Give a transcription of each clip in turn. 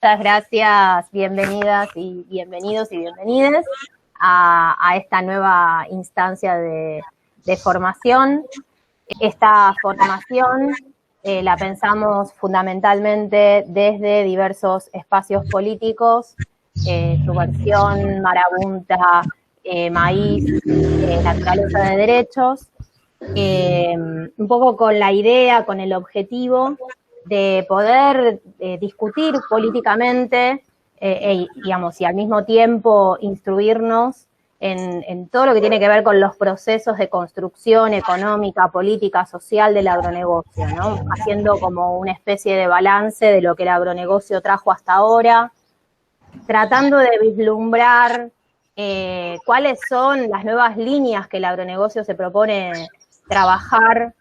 Muchas gracias, bienvenidas y bienvenidos y bienvenides a esta nueva instancia de formación. Esta formación la pensamos fundamentalmente desde diversos espacios políticos, Subversión, Marabunta, Maíz, Naturaleza de Derechos, un poco con la idea, con el objetivo de poder discutir políticamente digamos, y al mismo tiempo instruirnos en todo lo que tiene que ver con los procesos de construcción económica, política, social del agronegocio, ¿no? Haciendo como una especie de balance de lo que el agronegocio trajo hasta ahora, tratando de vislumbrar cuáles son las nuevas líneas que el agronegocio se propone trabajar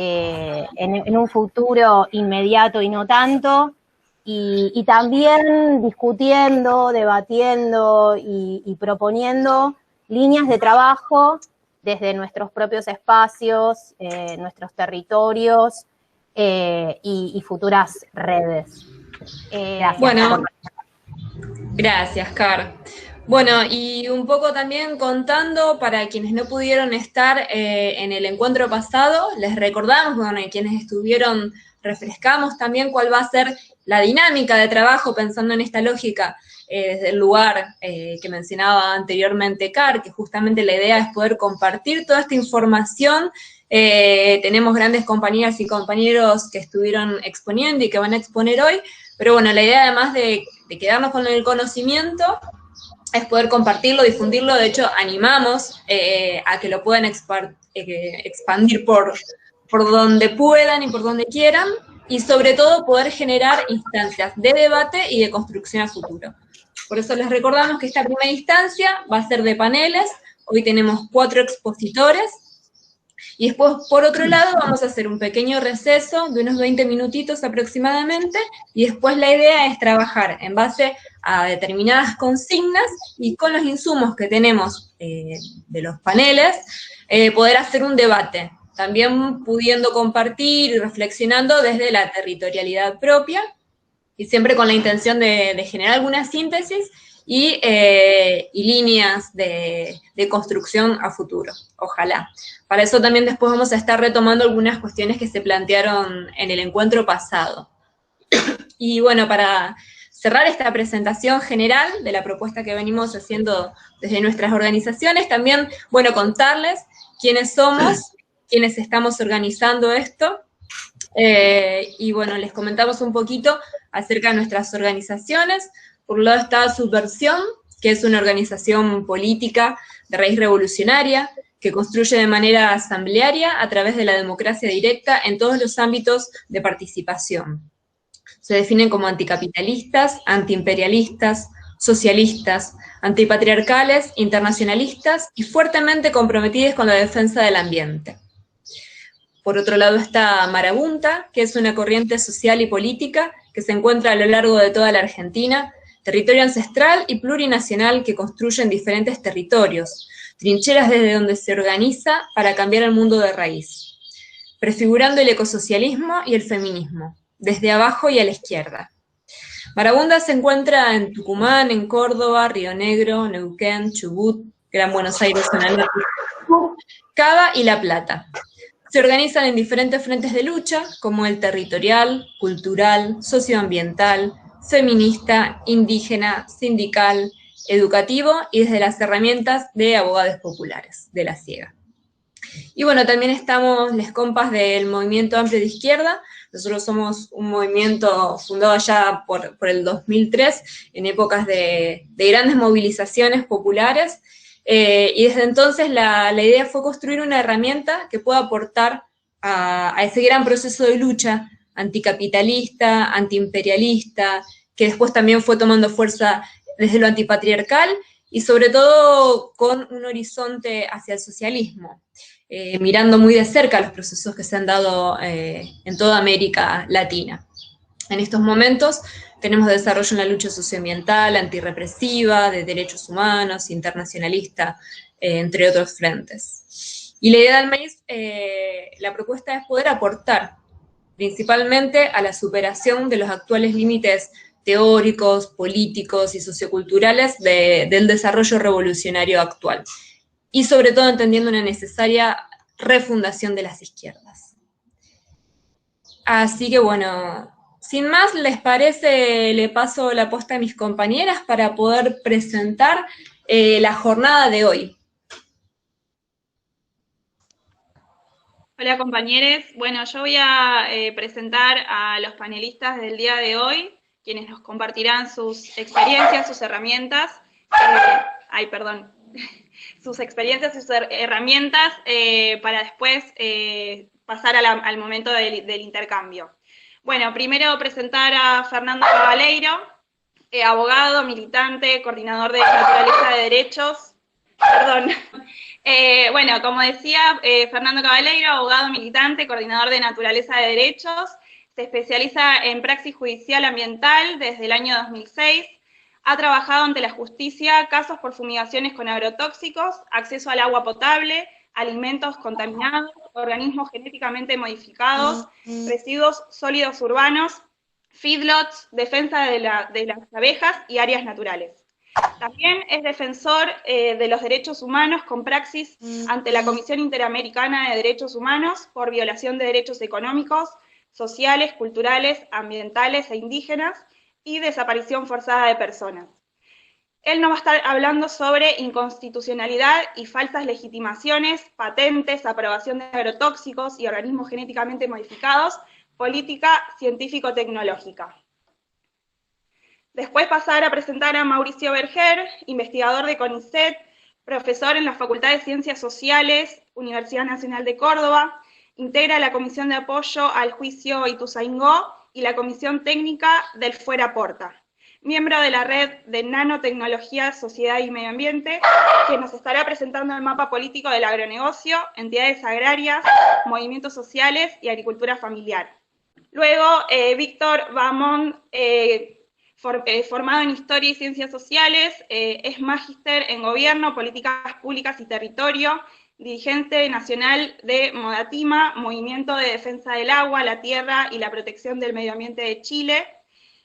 en un futuro inmediato y no tanto, y también discutiendo, debatiendo y proponiendo líneas de trabajo desde nuestros propios espacios, nuestros territorios y futuras redes. Gracias. Bueno, gracias, Car. Bueno, y un poco también contando para quienes no pudieron estar en el encuentro pasado, les recordamos, bueno, y quienes estuvieron, refrescamos también cuál va a ser la dinámica de trabajo pensando en esta lógica desde el lugar que mencionaba anteriormente Car, que justamente la idea es poder compartir toda esta información. Tenemos grandes compañeras y compañeros que estuvieron exponiendo y que van a exponer hoy, pero bueno, la idea además de quedarnos con el conocimiento es poder compartirlo, difundirlo. De hecho, animamos a que lo puedan expandir por donde puedan y por donde quieran, y sobre todo poder generar instancias de debate y de construcción a futuro. Por eso les recordamos que esta primera instancia va a ser de paneles. Hoy tenemos 4 expositores, y después, por otro lado, vamos a hacer un pequeño receso de unos 20 minutitos aproximadamente, y después la idea es trabajar en base a determinadas consignas y con los insumos que tenemos de los paneles, poder hacer un debate, también pudiendo compartir y reflexionando desde la territorialidad propia, y siempre con la intención de generar alguna síntesis y líneas de construcción a futuro, ojalá. Para eso también después vamos a estar retomando algunas cuestiones que se plantearon en el encuentro pasado. Y bueno, para cerrar esta presentación general de la propuesta que venimos haciendo desde nuestras organizaciones, también, bueno, contarles quiénes somos, quiénes estamos organizando esto, y bueno, les comentamos un poquito acerca de nuestras organizaciones. Por un lado está Subversión, que es una organización política de raíz revolucionaria, que construye de manera asamblearia a través de la democracia directa en todos los ámbitos de participación. Se definen como anticapitalistas, antiimperialistas, socialistas, antipatriarcales, internacionalistas y fuertemente comprometidas con la defensa del ambiente. Por otro lado está Marabunta, que es una corriente social y política que se encuentra a lo largo de toda la Argentina, territorio ancestral y plurinacional que construyen diferentes territorios, trincheras desde donde se organiza para cambiar el mundo de raíz, prefigurando el ecosocialismo y el feminismo, desde abajo y a la izquierda. Marabunta se encuentra en Tucumán, en Córdoba, Río Negro, Neuquén, Chubut, Gran Buenos Aires, Zona Norte, Cava y La Plata. Se organizan en diferentes frentes de lucha, como el territorial, cultural, socioambiental, feminista, indígena, sindical, educativo y desde las herramientas de abogados populares, de la Ciega. Y bueno, también estamos les compas del Movimiento Amplio de Izquierda. Nosotros somos un movimiento fundado ya por el 2003, en épocas de grandes movilizaciones populares, y desde entonces la idea fue construir una herramienta que pueda aportar a ese gran proceso de lucha anticapitalista, antiimperialista, que después también fue tomando fuerza desde lo antipatriarcal y sobre todo con un horizonte hacia el socialismo, mirando muy de cerca los procesos que se han dado en toda América Latina. En estos momentos tenemos desarrollo en la lucha socioambiental, antirrepresiva, de derechos humanos, internacionalista, entre otros frentes. Y la idea del maíz, la propuesta es poder aportar principalmente a la superación de los actuales límites teóricos, políticos y socioculturales del desarrollo revolucionario actual. Y sobre todo entendiendo una necesaria refundación de las izquierdas. Así que bueno, sin más, ¿les parece? Le paso la posta a mis compañeras para poder presentar la jornada de hoy. Hola compañeros, bueno, yo voy a presentar a los panelistas del día de hoy, quienes nos compartirán sus experiencias, sus herramientas, sus experiencias, sus herramientas para después pasar al momento del intercambio. Bueno, primero presentar a Fernando Cabaleiro, abogado, militante, coordinador de naturaleza de derechos. Bueno, como decía, Fernando Cabaleiro, abogado, militante, coordinador de naturaleza de derechos, se especializa en praxis judicial ambiental desde el año 2006, ha trabajado ante la justicia casos por fumigaciones con agrotóxicos, acceso al agua potable, alimentos contaminados, organismos genéticamente modificados, residuos sólidos urbanos, feedlots, defensa de las abejas y áreas naturales. También es defensor de los derechos humanos con praxis ante la Comisión Interamericana de Derechos Humanos por violación de derechos económicos, sociales, culturales, ambientales e indígenas y desaparición forzada de personas. Él nos va a estar hablando sobre inconstitucionalidad y falsas legitimaciones, patentes, aprobación de agrotóxicos y organismos genéticamente modificados, política científico-tecnológica. Después pasar a presentar a Mauricio Berger, investigador de CONICET, profesor en la Facultad de Ciencias Sociales, Universidad Nacional de Córdoba, integra la Comisión de Apoyo al Juicio Ituzaingó y la Comisión Técnica del Fuera Porta. Miembro de la Red de Nanotecnología, Sociedad y Medio Ambiente, que nos estará presentando el mapa político del agronegocio, entidades agrarias, movimientos sociales y agricultura familiar. Luego, Víctor Bamont, formado en Historia y Ciencias Sociales, es magíster en Gobierno, Políticas Públicas y Territorio, dirigente nacional de Modatima, Movimiento de Defensa del Agua, la Tierra y la Protección del Medio Ambiente de Chile.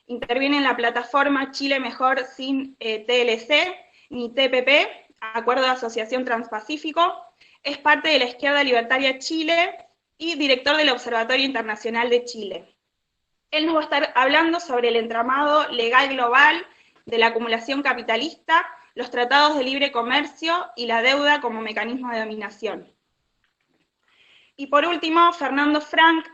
Interviene en la plataforma Chile Mejor sin TLC ni TPP, Acuerdo de Asociación Transpacífico. Es parte de la Izquierda Libertaria Chile y director del Observatorio Internacional de Chile. Él nos va a estar hablando sobre el entramado legal global de la acumulación capitalista, los tratados de libre comercio y la deuda como mecanismo de dominación. Y por último, Fernando Frank,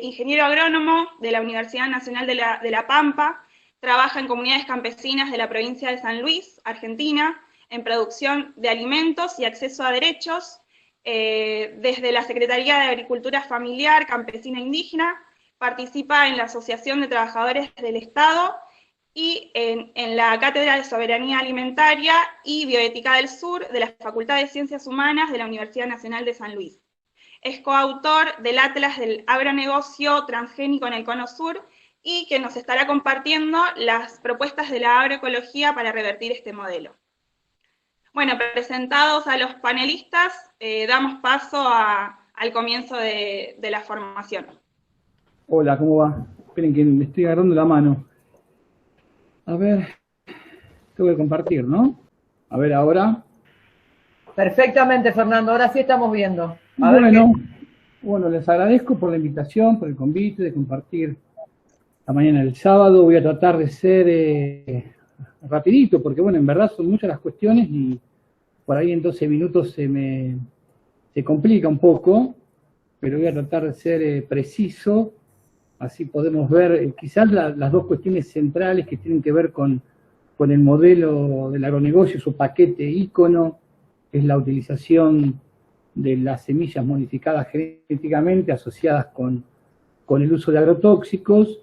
ingeniero agrónomo de la Universidad Nacional de La Pampa, trabaja en comunidades campesinas de la provincia de San Luis, Argentina, en producción de alimentos y acceso a derechos, desde la Secretaría de Agricultura Familiar, Campesina e Indígena, participa en la Asociación de Trabajadores del Estado y en la Cátedra de Soberanía Alimentaria y Bioética del Sur de la Facultad de Ciencias Humanas de la Universidad Nacional de San Luis. Es coautor del Atlas del Agronegocio Transgénico en el Cono Sur y que nos estará compartiendo las propuestas de la agroecología para revertir este modelo. Bueno, presentados a los panelistas, damos paso al comienzo de la formación. Hola, ¿cómo va? Esperen que me estoy agarrando la mano. A ver, tengo que compartir, ¿no? A ver, ahora. Perfectamente, Fernando, ahora sí estamos viendo. Bueno, les agradezco por la invitación, por el convite, de compartir la mañana del sábado. Voy a tratar de ser rapidito, porque bueno, en verdad son muchas las cuestiones y por ahí en 12 minutos se complica un poco, pero voy a tratar de ser preciso, así podemos ver quizás las dos cuestiones centrales que tienen que ver con el modelo del agronegocio, su paquete ícono, es la utilización de las semillas modificadas genéticamente asociadas con el uso de agrotóxicos,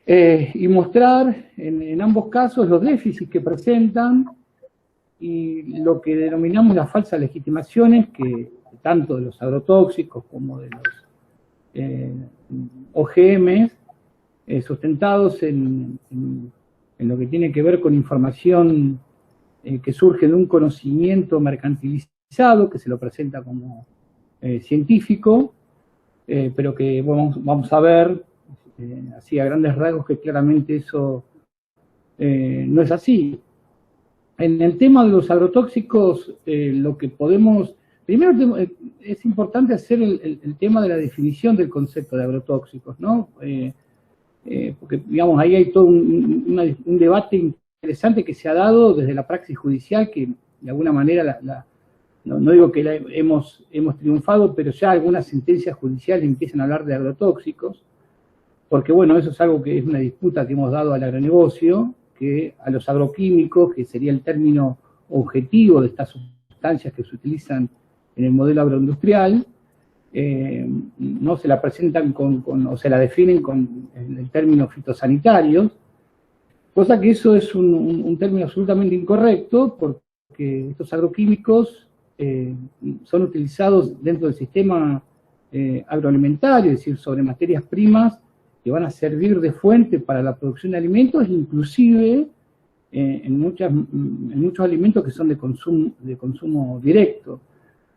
y mostrar en ambos casos los déficits que presentan y lo que denominamos las falsas legitimaciones, que tanto de los agrotóxicos como de los OGM, sustentados en lo que tiene que ver con información que surge de un conocimiento mercantilizado, que se lo presenta como científico, pero que vamos a ver así a grandes rasgos que claramente eso no es así. En el tema de los agrotóxicos, lo que podemos... Primero es importante hacer el tema de la definición del concepto de agrotóxicos, ¿no? Porque, digamos, ahí hay todo un debate interesante que se ha dado desde la praxis judicial, que de alguna manera, no digo que hemos triunfado, pero ya algunas sentencias judiciales empiezan a hablar de agrotóxicos, porque, bueno, eso es algo que es una disputa que hemos dado al agronegocio, que a los agroquímicos, que sería el término objetivo de estas sustancias que se utilizan en el modelo agroindustrial, no se la presentan o se la definen con el término fitosanitarios, cosa que eso es un término absolutamente incorrecto, porque estos agroquímicos son utilizados dentro del sistema agroalimentario, es decir, sobre materias primas que van a servir de fuente para la producción de alimentos, inclusive en muchos alimentos que son de consumo directo,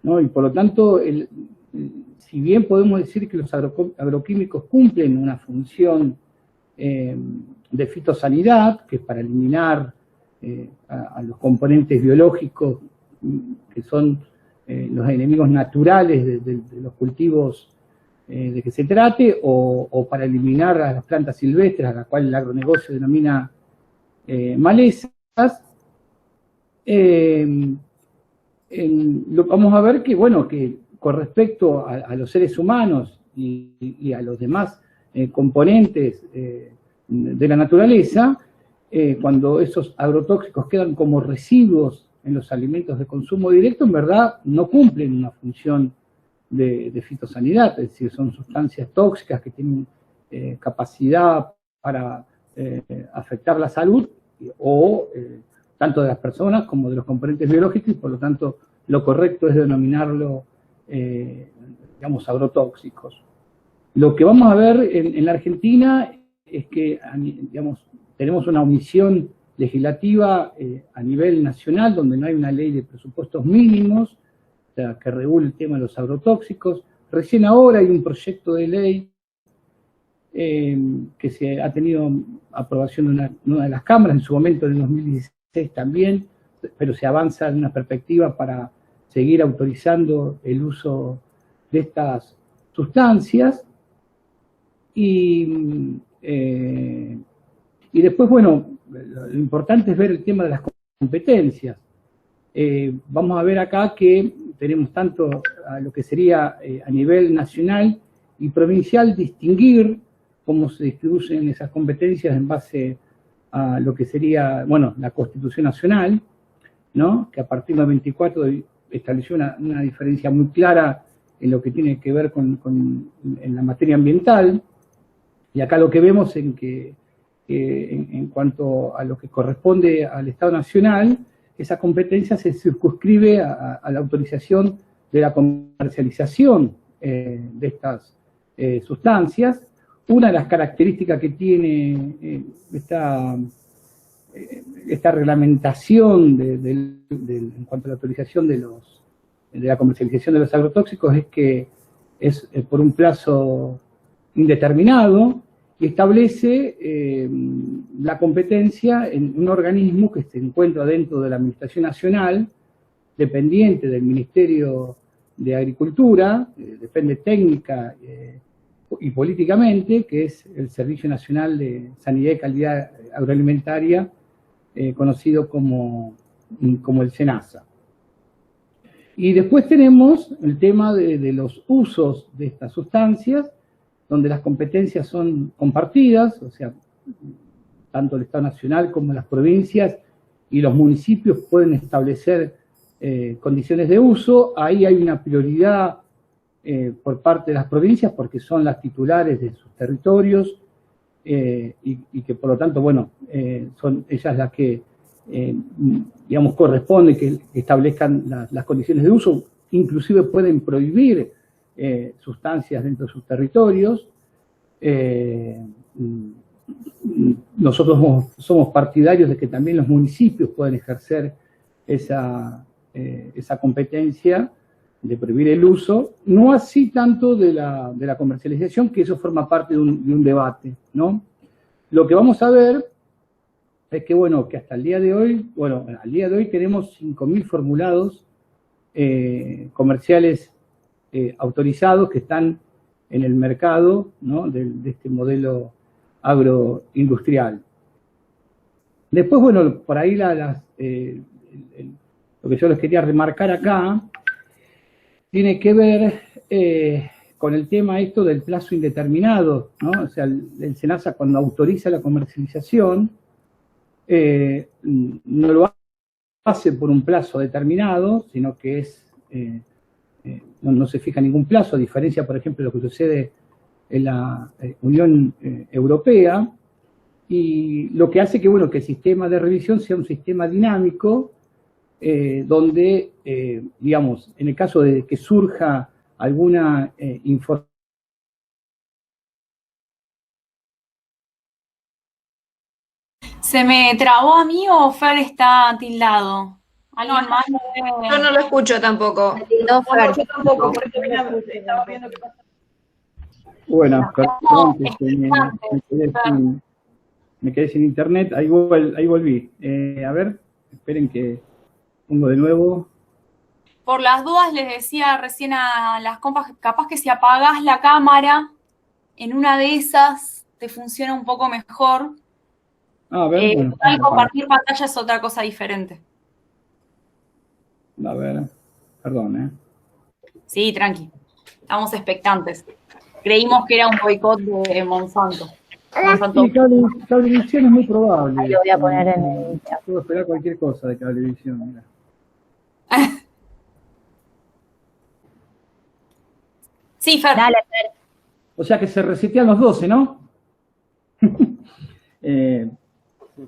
¿no? Y por lo tanto, si bien podemos decir que los agroquímicos cumplen una función de fitosanidad, que es para eliminar a los componentes biológicos que son los enemigos naturales de los cultivos de que se trate, o para eliminar a las plantas silvestres, a las cuales el agronegocio denomina malezas, vamos a ver que, bueno, que con respecto a los seres humanos y a los demás componentes de la naturaleza, cuando esos agrotóxicos quedan como residuos en los alimentos de consumo directo, en verdad no cumplen una función de fitosanidad, es decir, son sustancias tóxicas que tienen capacidad para afectar la salud, tanto de las personas como de los componentes biológicos, y por lo tanto lo correcto es denominarlo, digamos, agrotóxicos. Lo que vamos a ver en la Argentina es que, digamos, tenemos una omisión legislativa a nivel nacional, donde no hay una ley de presupuestos mínimos, o sea, que regule el tema de los agrotóxicos. Recién ahora hay un proyecto de ley que se ha tenido aprobación en una de las cámaras, en su momento en el 2016 también, pero se avanza en una perspectiva para seguir autorizando el uso de estas sustancias. Y después, bueno, lo importante es ver el tema de las competencias. Vamos a ver acá que tenemos tanto a lo que sería a nivel nacional y provincial, distinguir cómo se distribuyen esas competencias en base a lo que sería, bueno, la Constitución Nacional, ¿no? Que a partir del 24 estableció una diferencia muy clara en lo que tiene que ver en la materia ambiental. Y acá lo que vemos en que en cuanto a lo que corresponde al Estado Nacional, esa competencia se circunscribe a la autorización de la comercialización de estas sustancias. Una de las características que tiene esta reglamentación en cuanto a la autorización de la comercialización de los agrotóxicos es que es por un plazo indeterminado, y establece la competencia en un organismo que se encuentra dentro de la Administración Nacional, dependiente del Ministerio de Agricultura, depende técnica y políticamente, que es el Servicio Nacional de Sanidad y Calidad Agroalimentaria, conocido como el SENASA. Y después tenemos el tema de los usos de estas sustancias, donde las competencias son compartidas, o sea, tanto el Estado Nacional como las provincias y los municipios pueden establecer condiciones de uso. Ahí hay una prioridad por parte de las provincias porque son las titulares de sus territorios y que por lo tanto, bueno, son ellas las que, digamos, corresponde que establezcan las condiciones de uso, inclusive pueden prohibir sustancias dentro de sus territorios. Nosotros somos partidarios de que también los municipios pueden ejercer esa competencia de prohibir el uso, no así tanto de la comercialización, que eso forma parte de un debate, ¿no? Lo que vamos a ver es que, bueno, que hasta el día de hoy, bueno, al día de hoy tenemos 5.000 formulados comerciales autorizados que están en el mercado, ¿no?, de este modelo agroindustrial. Después, bueno, por ahí lo que yo les quería remarcar acá tiene que ver con el tema esto del plazo indeterminado, ¿no? O sea, el SENASA cuando autoriza la comercialización no lo hace por un plazo determinado, sino que no se fija ningún plazo, a diferencia, por ejemplo, de lo que sucede en la Unión Europea, y lo que hace que, bueno, que el sistema de revisión sea un sistema dinámico, donde, digamos, en el caso de que surja alguna información. ¿Se me trabó a mí o Fer está tildado? ¿Alguien más? Yo no lo escucho tampoco. No, Fer. Yo tampoco, porque estaba viendo qué pasa. Bueno, perdón, me quedé sin internet, ahí volví. A ver, esperen que pongo de nuevo. Por las dudas les decía recién a las compas, capaz que si apagás la cámara, en una de esas te funciona un poco mejor. A ver, bueno, compartir pantalla es otra cosa diferente. A ver, perdón, Sí, tranqui. Estamos expectantes. Creímos que era un boicot de Monsanto. Sí, Cablevisión es muy probable. Ahí lo voy a poner en el chat. Puedo esperar cualquier cosa de Cablevisión. Mira. Sí, Fer. Dale, Fer. O sea que se resetean los 12, ¿no?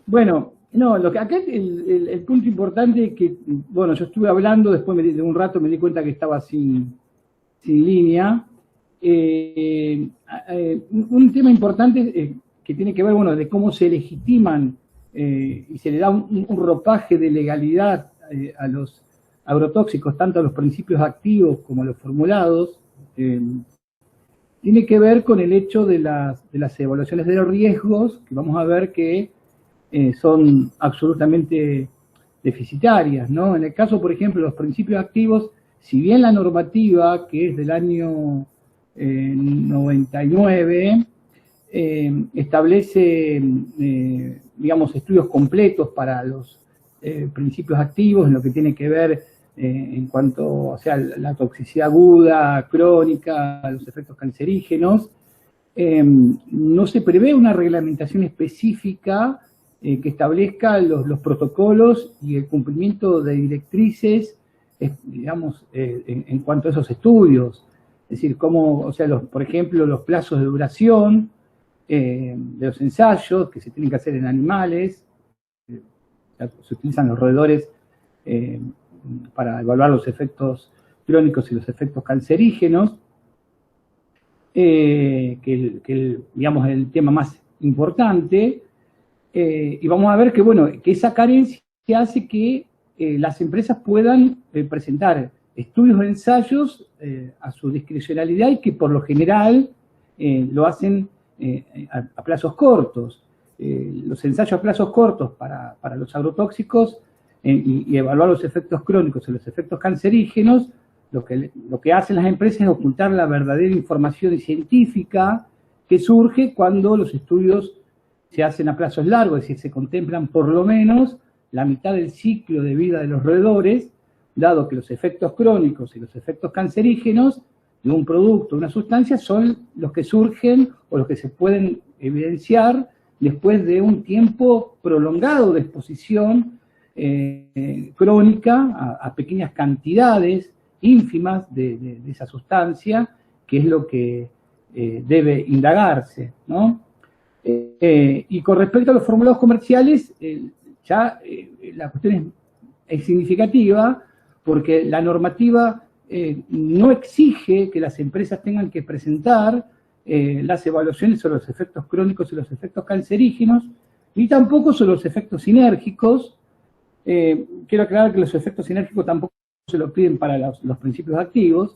Bueno, no, acá el punto importante es que, bueno, yo estuve hablando, después de un rato me di cuenta que estaba sin línea. Un tema importante que tiene que ver, bueno, de cómo se legitiman y se le da un ropaje de legalidad a los agrotóxicos, tanto a los principios activos como a los formulados, tiene que ver con el hecho de las evaluaciones de los riesgos, que vamos a ver que son absolutamente deficitarias, ¿no? En el caso, por ejemplo, de los principios activos, si bien la normativa, que es del año 99, establece, digamos, estudios completos para los principios activos en lo que tiene que ver en cuanto, o sea, la toxicidad aguda, crónica, los efectos cancerígenos. No se prevé una reglamentación específica que establezca los protocolos y el cumplimiento de directrices, digamos, en cuanto a esos estudios. Es decir, cómo, o sea, por ejemplo, los plazos de duración de los ensayos que se tienen que hacer en animales, se utilizan los roedores para evaluar los efectos crónicos y los efectos cancerígenos, digamos, es el tema más importante, y vamos a ver que, bueno, que esa carencia hace que las empresas puedan presentar estudios o ensayos a su discrecionalidad y que por lo general lo hacen a plazos cortos. Los ensayos a plazos cortos para los agrotóxicos y evaluar los efectos crónicos y los efectos cancerígenos, lo que hacen las empresas es ocultar la verdadera información científica que surge cuando los estudios se hacen a plazos largos, es decir, se contemplan por lo menos la mitad del ciclo de vida de los roedores, dado que los efectos crónicos y los efectos cancerígenos de un producto, de una sustancia, son los que surgen o los que se pueden evidenciar después de un tiempo prolongado de exposición crónica a pequeñas cantidades ínfimas de esa sustancia, que es lo que debe indagarse, ¿no? Y con respecto a los formulados comerciales, la cuestión es significativa, porque la normativa no exige que las empresas tengan que presentar las evaluaciones sobre los efectos crónicos y los efectos cancerígenos, ni tampoco sobre los efectos sinérgicos. Quiero aclarar que los efectos sinérgicos tampoco se lo piden para los principios activos.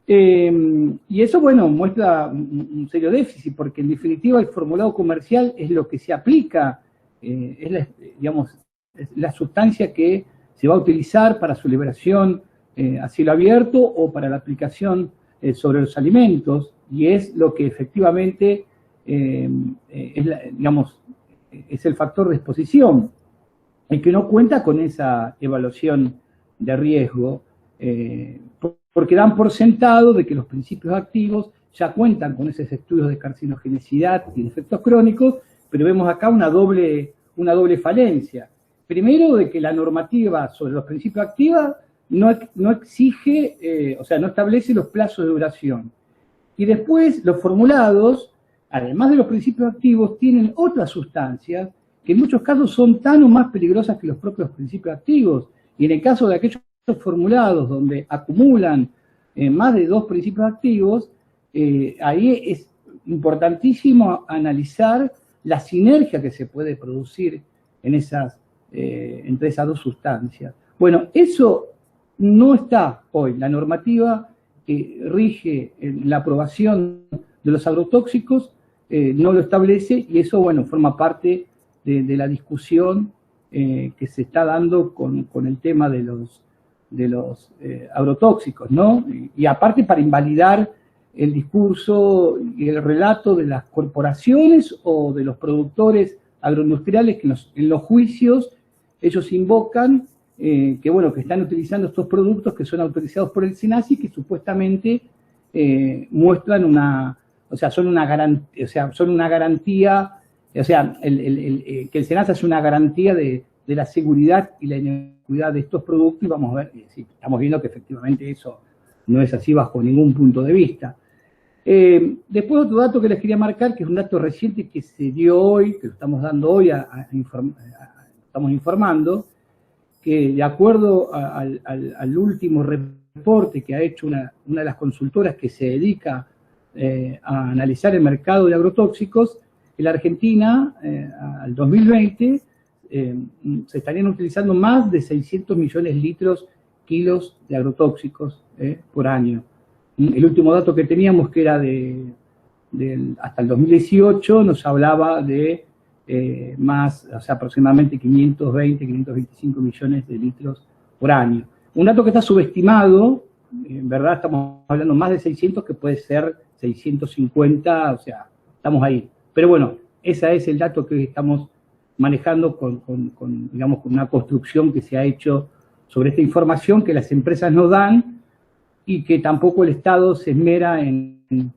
Y eso, bueno, muestra un serio déficit, porque en definitiva el formulado comercial es lo que se aplica, es la sustancia que se va a utilizar para su liberación a cielo abierto o para la aplicación sobre los alimentos, y es lo que efectivamente es el factor de exposición, el que no cuenta con esa evaluación de riesgo, porque dan por sentado de que los principios activos ya cuentan con esos estudios de carcinogenicidad y de efectos crónicos, pero vemos acá una doble falencia. Primero, de que la normativa sobre los principios activos no exige, no establece los plazos de duración. Y después, los formulados, además de los principios activos, tienen otras sustancias que en muchos casos son tan o más peligrosas que los propios principios activos. Y en el caso de aquellos formulados donde acumulan más de 2 principios activos, ahí es importantísimo analizar la sinergia que se puede producir en entre esas 2 sustancias. Bueno, eso no está hoy. La normativa que rige la aprobación de los agrotóxicos no lo establece, y eso, bueno, forma parte de la discusión que se está dando con el tema de los agrotóxicos, ¿no? Y aparte, para invalidar el discurso y el relato de las corporaciones o de los productores agroindustriales que en los juicios ellos invocan que están utilizando estos productos que son autorizados por el SENASA y que supuestamente muestran son una garantía, que el SENASA es una garantía de la seguridad y la inocuidad de estos productos, y vamos a ver, estamos viendo que efectivamente eso no es así bajo ningún punto de vista. Después, otro dato que les quería marcar, que es un dato reciente que se dio hoy, que lo estamos dando hoy, estamos informando, que de acuerdo al último reporte que ha hecho una de las consultoras que se dedica a analizar el mercado de agrotóxicos, en la Argentina, al 2020, se estarían utilizando más de 600 millones de kilos de agrotóxicos por año. El último dato que teníamos, que era hasta el 2018, nos hablaba de aproximadamente 520, 525 millones de litros por año. Un dato que está subestimado, en verdad estamos hablando más de 600, que puede ser 650, estamos ahí. Pero bueno, ese es el dato que hoy estamos manejando con una construcción que se ha hecho sobre esta información que las empresas nos dan y que tampoco el Estado se esmera en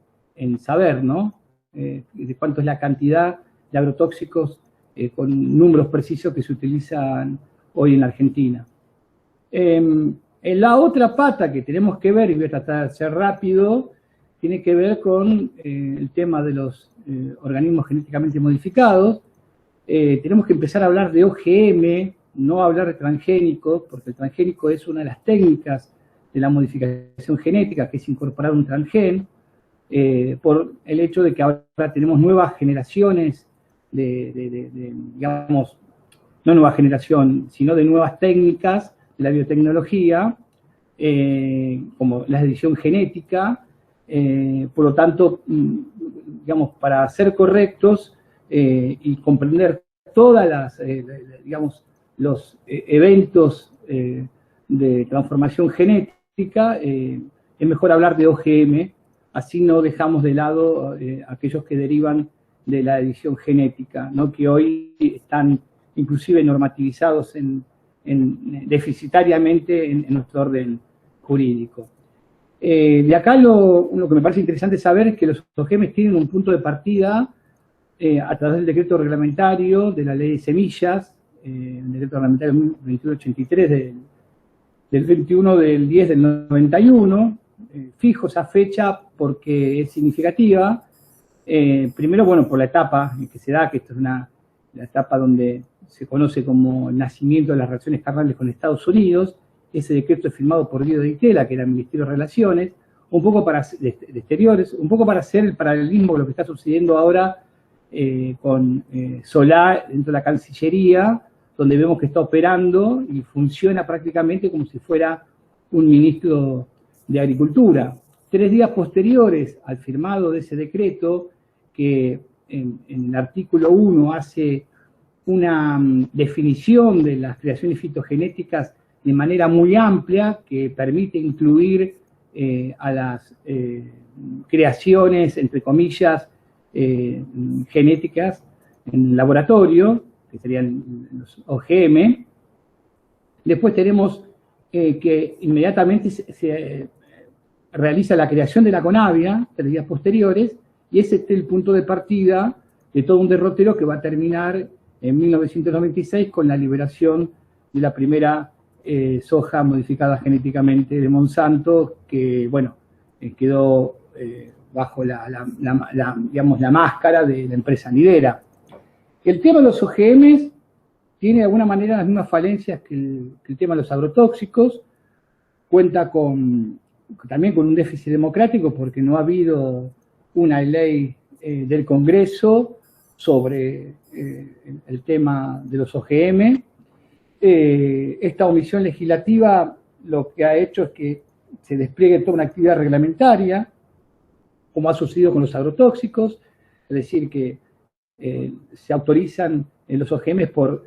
saber, ¿no? De cuánto es la cantidad de agrotóxicos con números precisos que se utilizan hoy en la Argentina. En la otra pata que tenemos que ver, y voy a tratar de ser rápido, tiene que ver con el tema de los organismos genéticamente modificados. Tenemos que empezar a hablar de OGM, no hablar de transgénicos, porque el transgénico es una de las técnicas de la modificación genética, que es incorporar un transgen, por el hecho de que ahora tenemos nuevas generaciones no nueva generación, sino de nuevas técnicas de la biotecnología, como la edición genética. Por lo tanto, para ser correctos y comprender todas las, los eventos de transformación genética, es mejor hablar de OGM, así no dejamos de lado aquellos que derivan de la edición genética, ¿no? Que hoy están inclusive normativizados deficitariamente en nuestro orden jurídico. De acá lo que me parece interesante saber es que los OGM tienen un punto de partida a través del decreto reglamentario de la ley de semillas, el decreto reglamentario 2183 del 21 del 10 del 91, fijo esa fecha porque es significativa, primero, por la etapa en que se da, que esto es la etapa donde se conoce como el nacimiento de las relaciones carnales con Estados Unidos. Ese decreto es firmado por Guido de Itela, que era el Ministerio de Relaciones, de Exteriores, un poco para hacer el paralelismo con lo que está sucediendo ahora con Solá dentro de la Cancillería, donde vemos que está operando y funciona prácticamente como si fuera un ministro de Agricultura. 3 días posteriores al firmado de ese decreto, que en el artículo 1 hace una definición de las creaciones fitogenéticas de manera muy amplia, que permite incluir a las creaciones, entre comillas, genéticas en laboratorio, que serían los OGM. Después tenemos que inmediatamente se realiza la creación de la CONAVIA, 3 días posteriores, y ese es el punto de partida de todo un derrotero que va a terminar en 1996 con la liberación de la primera soja modificada genéticamente de Monsanto, que, bueno, quedó bajo digamos, la máscara de la empresa nidera. El tema de los OGMs tiene de alguna manera las mismas falencias que el tema de los agrotóxicos, cuenta también con un déficit democrático porque no ha habido una ley del Congreso sobre el tema de los OGM. Esta omisión legislativa lo que ha hecho es que se despliegue toda una actividad reglamentaria, como ha sucedido con los agrotóxicos, es decir, que se autorizan los OGM por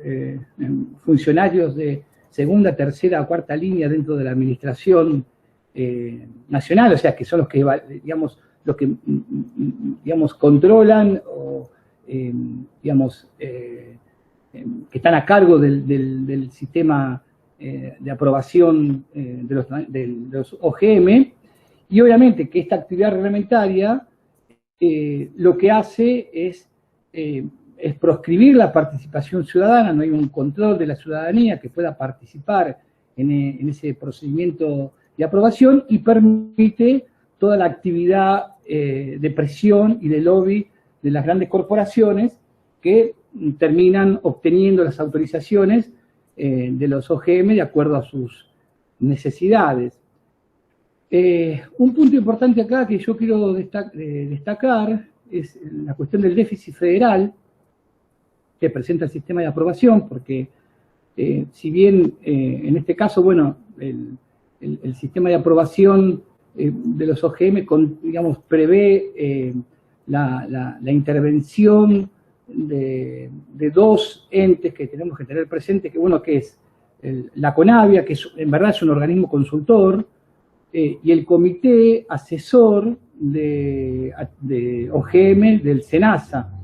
funcionarios de segunda, tercera o cuarta línea dentro de la administración nacional, o sea, que son los que, digamos, controlan o, que están a cargo del sistema de aprobación de los OGM, y obviamente que esta actividad reglamentaria lo que hace es proscribir la participación ciudadana, no hay un control de la ciudadanía que pueda participar en ese procedimiento de aprobación, y permite toda la actividad de presión y de lobby de las grandes corporaciones que terminan obteniendo las autorizaciones de los OGM de acuerdo a sus necesidades. Un punto importante acá que yo quiero destacar es la cuestión del déficit federal que presenta el sistema de aprobación, porque si bien en este caso, bueno, el sistema de aprobación de los OGM, digamos, prevé la intervención de 2 entes que tenemos que tener presente, que bueno, que es la CONAVIA, que en verdad es un organismo consultor, y el comité asesor de OGM del SENASA.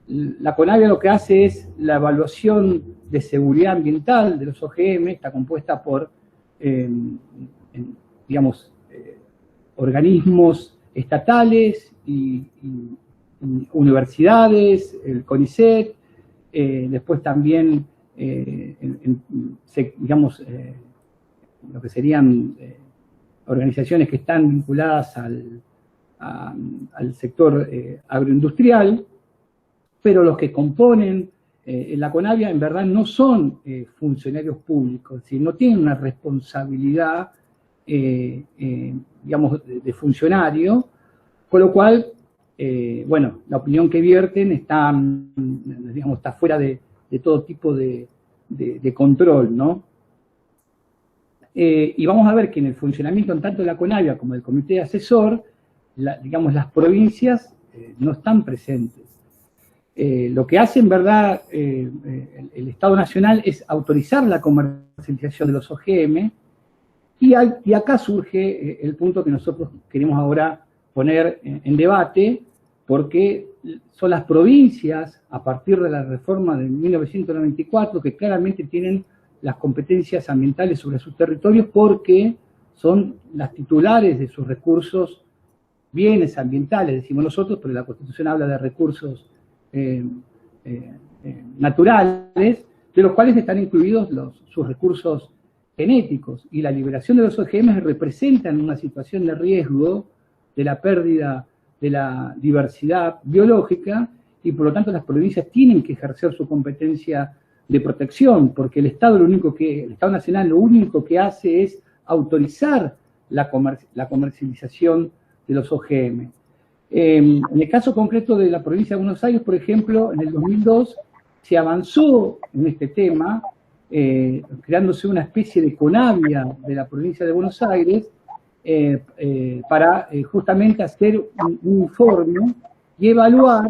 La CONAVIA lo que hace es la evaluación de seguridad ambiental de los OGM, está compuesta por, digamos, organismos estatales y universidades, el CONICET, después también, digamos, lo que serían organizaciones que están vinculadas al sector agroindustrial, pero los que componen la CONAVIA en verdad no son funcionarios públicos, no tienen una responsabilidad, digamos, de funcionario, con lo cual, bueno, la opinión que vierten está, digamos, está fuera de todo tipo de control, ¿no? Y vamos a ver que en el funcionamiento tanto de la CONAVIA como del comité asesor, digamos, las provincias no están presentes. Lo que hace en verdad el Estado Nacional es autorizar la comercialización de los OGM, y acá surge el punto que nosotros queremos ahora poner en debate, porque son las provincias, a partir de la reforma de 1994, que claramente tienen las competencias ambientales sobre sus territorios, porque son las titulares de sus recursos, bienes ambientales, decimos nosotros, pero la Constitución habla de recursos naturales, de los cuales están incluidos sus recursos genéticos, y la liberación de los OGM representan una situación de riesgo de la pérdida de la diversidad biológica, y por lo tanto las provincias tienen que ejercer su competencia de protección, porque el Estado Nacional lo único que hace es autorizar la comercialización de los OGM. En el caso concreto de la provincia de Buenos Aires, por ejemplo, en el 2002 se avanzó en este tema creándose una especie de CONAVIA de la provincia de Buenos Aires para justamente hacer un informe y evaluar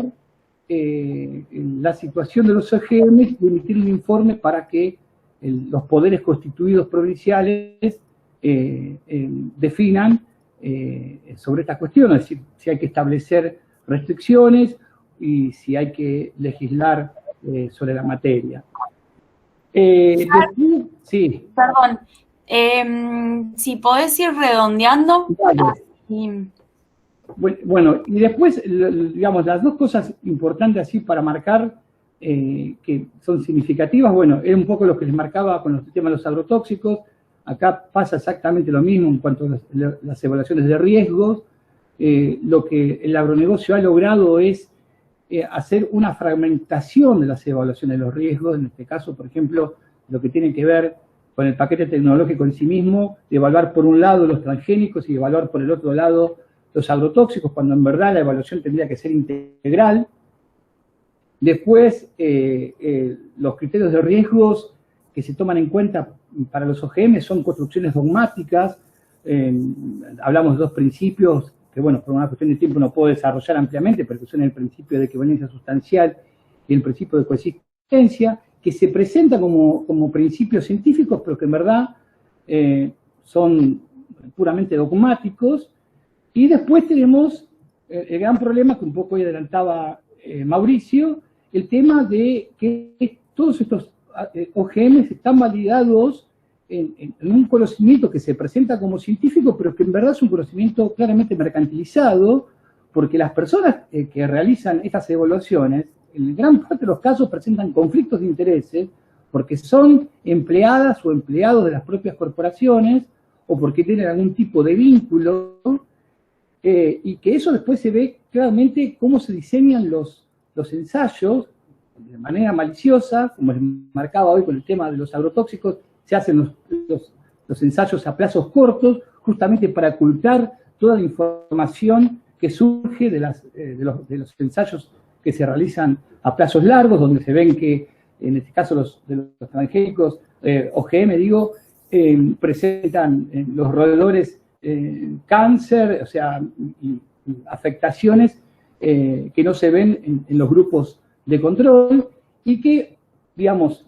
la situación de los OGM y emitir un informe para que los poderes constituidos provinciales definan sobre esta cuestión, es decir, si hay que establecer restricciones y si hay que legislar sobre la materia. Después, sí. Perdón, si podés ir redondeando. Vale. Bueno, y después, digamos, las dos cosas importantes así para marcar que son significativas, bueno, es un poco lo que les marcaba con el tema de los agrotóxicos. Acá pasa exactamente lo mismo en cuanto a las evaluaciones de riesgos. Lo que el agronegocio ha logrado es hacer una fragmentación de las evaluaciones de los riesgos, en este caso, por ejemplo, lo que tiene que ver con el paquete tecnológico en sí mismo, de evaluar por un lado los transgénicos y evaluar por el otro lado los agrotóxicos, cuando en verdad la evaluación tendría que ser integral. Después, los criterios de riesgos que se toman en cuenta para los OGM son construcciones dogmáticas. Hablamos de dos principios que, bueno, por una cuestión de tiempo no puedo desarrollar ampliamente, pero que son el principio de equivalencia sustancial y el principio de coexistencia, que se presentan como principios científicos, pero que en verdad son puramente dogmáticos. Y después tenemos el gran problema que un poco hoy adelantaba Mauricio, el tema de que todos estos OGM están validados en un conocimiento que se presenta como científico, pero que en verdad es un conocimiento claramente mercantilizado, porque las personas que realizan estas evaluaciones, en gran parte de los casos presentan conflictos de intereses, porque son empleadas o empleados de las propias corporaciones, o porque tienen algún tipo de vínculo, y que eso después se ve claramente cómo se diseñan los ensayos de manera maliciosa, como les marcaba hoy con el tema de los agrotóxicos. Se hacen los ensayos a plazos cortos, justamente para ocultar toda la información que surge de los ensayos que se realizan a plazos largos, donde se ven que, en este caso, los transgénicos, OGM, digo, presentan los roedores cáncer, o sea, y afectaciones que no se ven en los grupos de control, y que, digamos,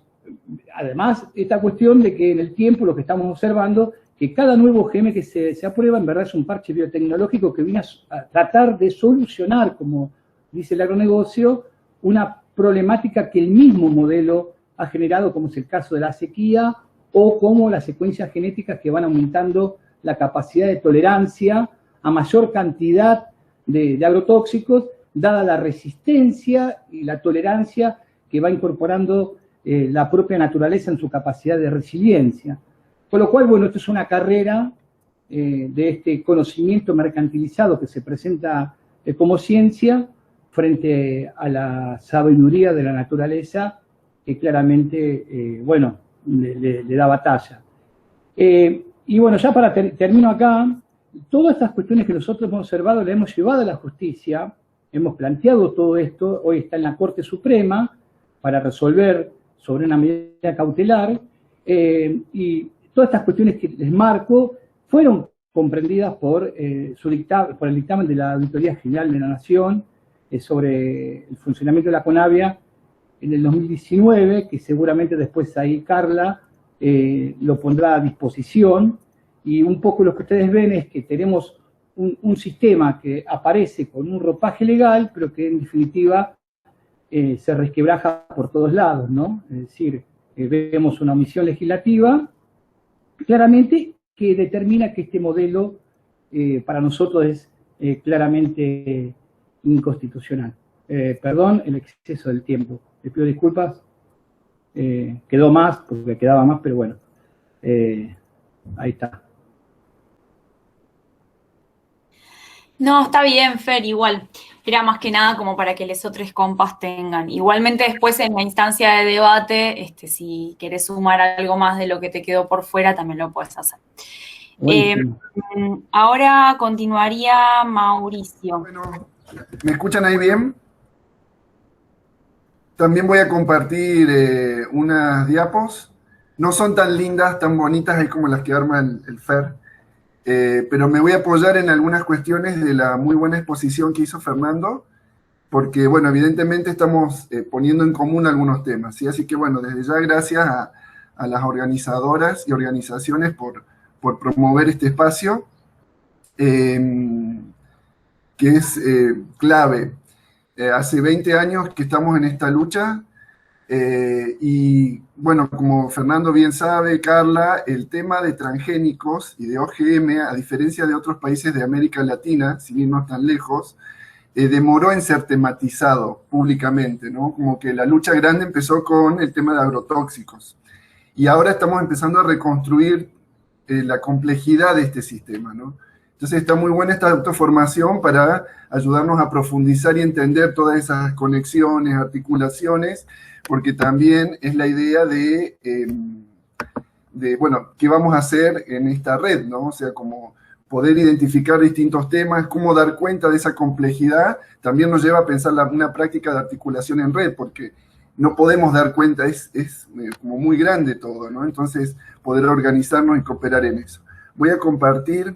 además, esta cuestión de que en el tiempo lo que estamos observando, que cada nuevo OGM que se aprueba en verdad es un parche biotecnológico que viene a tratar de solucionar, como dice el agronegocio, una problemática que el mismo modelo ha generado, como es el caso de la sequía, o como las secuencias genéticas que van aumentando la capacidad de tolerancia a mayor cantidad de agrotóxicos, dada la resistencia y la tolerancia que va incorporando la propia naturaleza en su capacidad de resiliencia. Con lo cual, bueno, esto es una carrera de este conocimiento mercantilizado que se presenta como ciencia frente a la sabiduría de la naturaleza, que claramente, bueno, le da batalla. Y bueno, ya para termino acá, todas estas cuestiones que nosotros hemos observado las hemos llevado a la justicia, hemos planteado todo esto, hoy está en la Corte Suprema para resolver sobre una medida cautelar, y todas estas cuestiones que les marco fueron comprendidas por el dictamen de la Auditoría General de la Nación sobre el funcionamiento de la CONAVIA en el 2019, que seguramente después ahí Carla lo pondrá a disposición, y un poco lo que ustedes ven es que tenemos un sistema que aparece con un ropaje legal, pero que en definitiva se resquebraja por todos lados, ¿no? Es decir, vemos una omisión legislativa claramente que determina que este modelo para nosotros es claramente inconstitucional. Perdón el exceso del tiempo, les pido disculpas, quedó más, porque quedaba más, pero bueno, ahí está. No, está bien, Fer, igual. Era más que nada como para que los otros compas tengan. Igualmente después en la instancia de debate, si querés sumar algo más de lo que te quedó por fuera, también lo puedes hacer. Ahora continuaría Mauricio. Bueno, ¿me escuchan ahí bien? También voy a compartir unas diapos no son tan lindas, tan bonitas ahí como las que arma el FER, pero me voy a apoyar en algunas cuestiones de la muy buena exposición que hizo Fernando, porque, bueno, evidentemente estamos poniendo en común algunos temas, ¿sí? Así que, bueno, desde ya gracias a las organizadoras y organizaciones por promover este espacio, que es clave. Hace 20 años que estamos en esta lucha, y bueno, como Fernando bien sabe, Carla, el tema de transgénicos y de OGM, a diferencia de otros países de América Latina, sin irnos tan lejos, demoró en ser tematizado públicamente, ¿no? Como que la lucha grande empezó con el tema de agrotóxicos. Y ahora estamos empezando a reconstruir la complejidad de este sistema, ¿no? Entonces está muy buena esta autoformación para ayudarnos a profundizar y entender todas esas conexiones, articulaciones, porque también es la idea de bueno, qué vamos a hacer en esta red, ¿no? O sea, como poder identificar distintos temas, cómo dar cuenta de esa complejidad, también nos lleva a pensar una práctica de articulación en red, porque no podemos dar cuenta, es como muy grande todo, ¿no? Entonces, poder organizarnos y cooperar en eso. Voy a compartir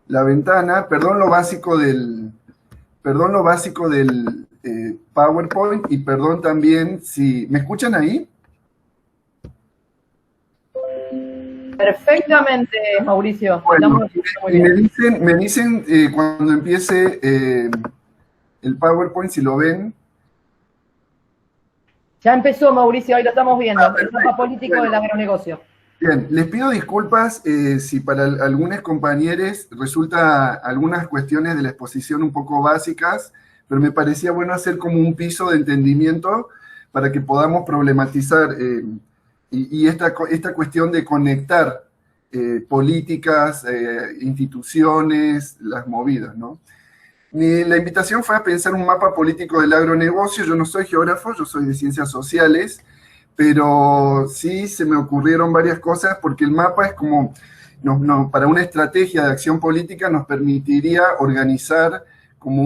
la ventana, perdón lo básico del PowerPoint, y perdón también si... ¿Me escuchan ahí? Perfectamente, Mauricio. Bueno, Muy bien. me dicen cuando empiece el PowerPoint, si lo ven. Ya empezó, Mauricio, ahí lo estamos viendo. El Perfecto. mapa político del agronegocio. Bien, les pido disculpas si para algunos compañeros resulta algunas cuestiones de la exposición un poco básicas, pero me parecía bueno hacer como un piso de entendimiento para que podamos problematizar y esta cuestión de conectar políticas, instituciones, las movidas, ¿no? La invitación fue a pensar un mapa político del agronegocio. Yo no soy geógrafo, yo soy de ciencias sociales, pero sí se me ocurrieron varias cosas porque el mapa es como, para una estrategia de acción política nos permitiría organizar como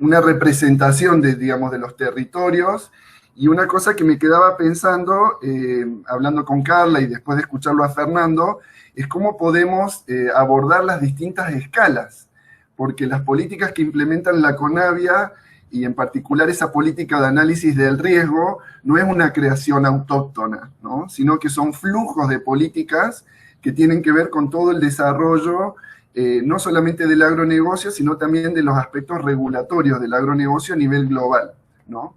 una representación digamos, de los territorios. Y una cosa que me quedaba pensando, hablando con Carla y después de escucharlo a Fernando, es cómo podemos abordar las distintas escalas, porque las políticas que implementan la CONAVIA, y en particular esa política de análisis del riesgo, no es una creación autóctona, ¿no? Sino que son flujos de políticas que tienen que ver con todo el desarrollo, no solamente del agronegocio, sino también de los aspectos regulatorios del agronegocio a nivel global, ¿no?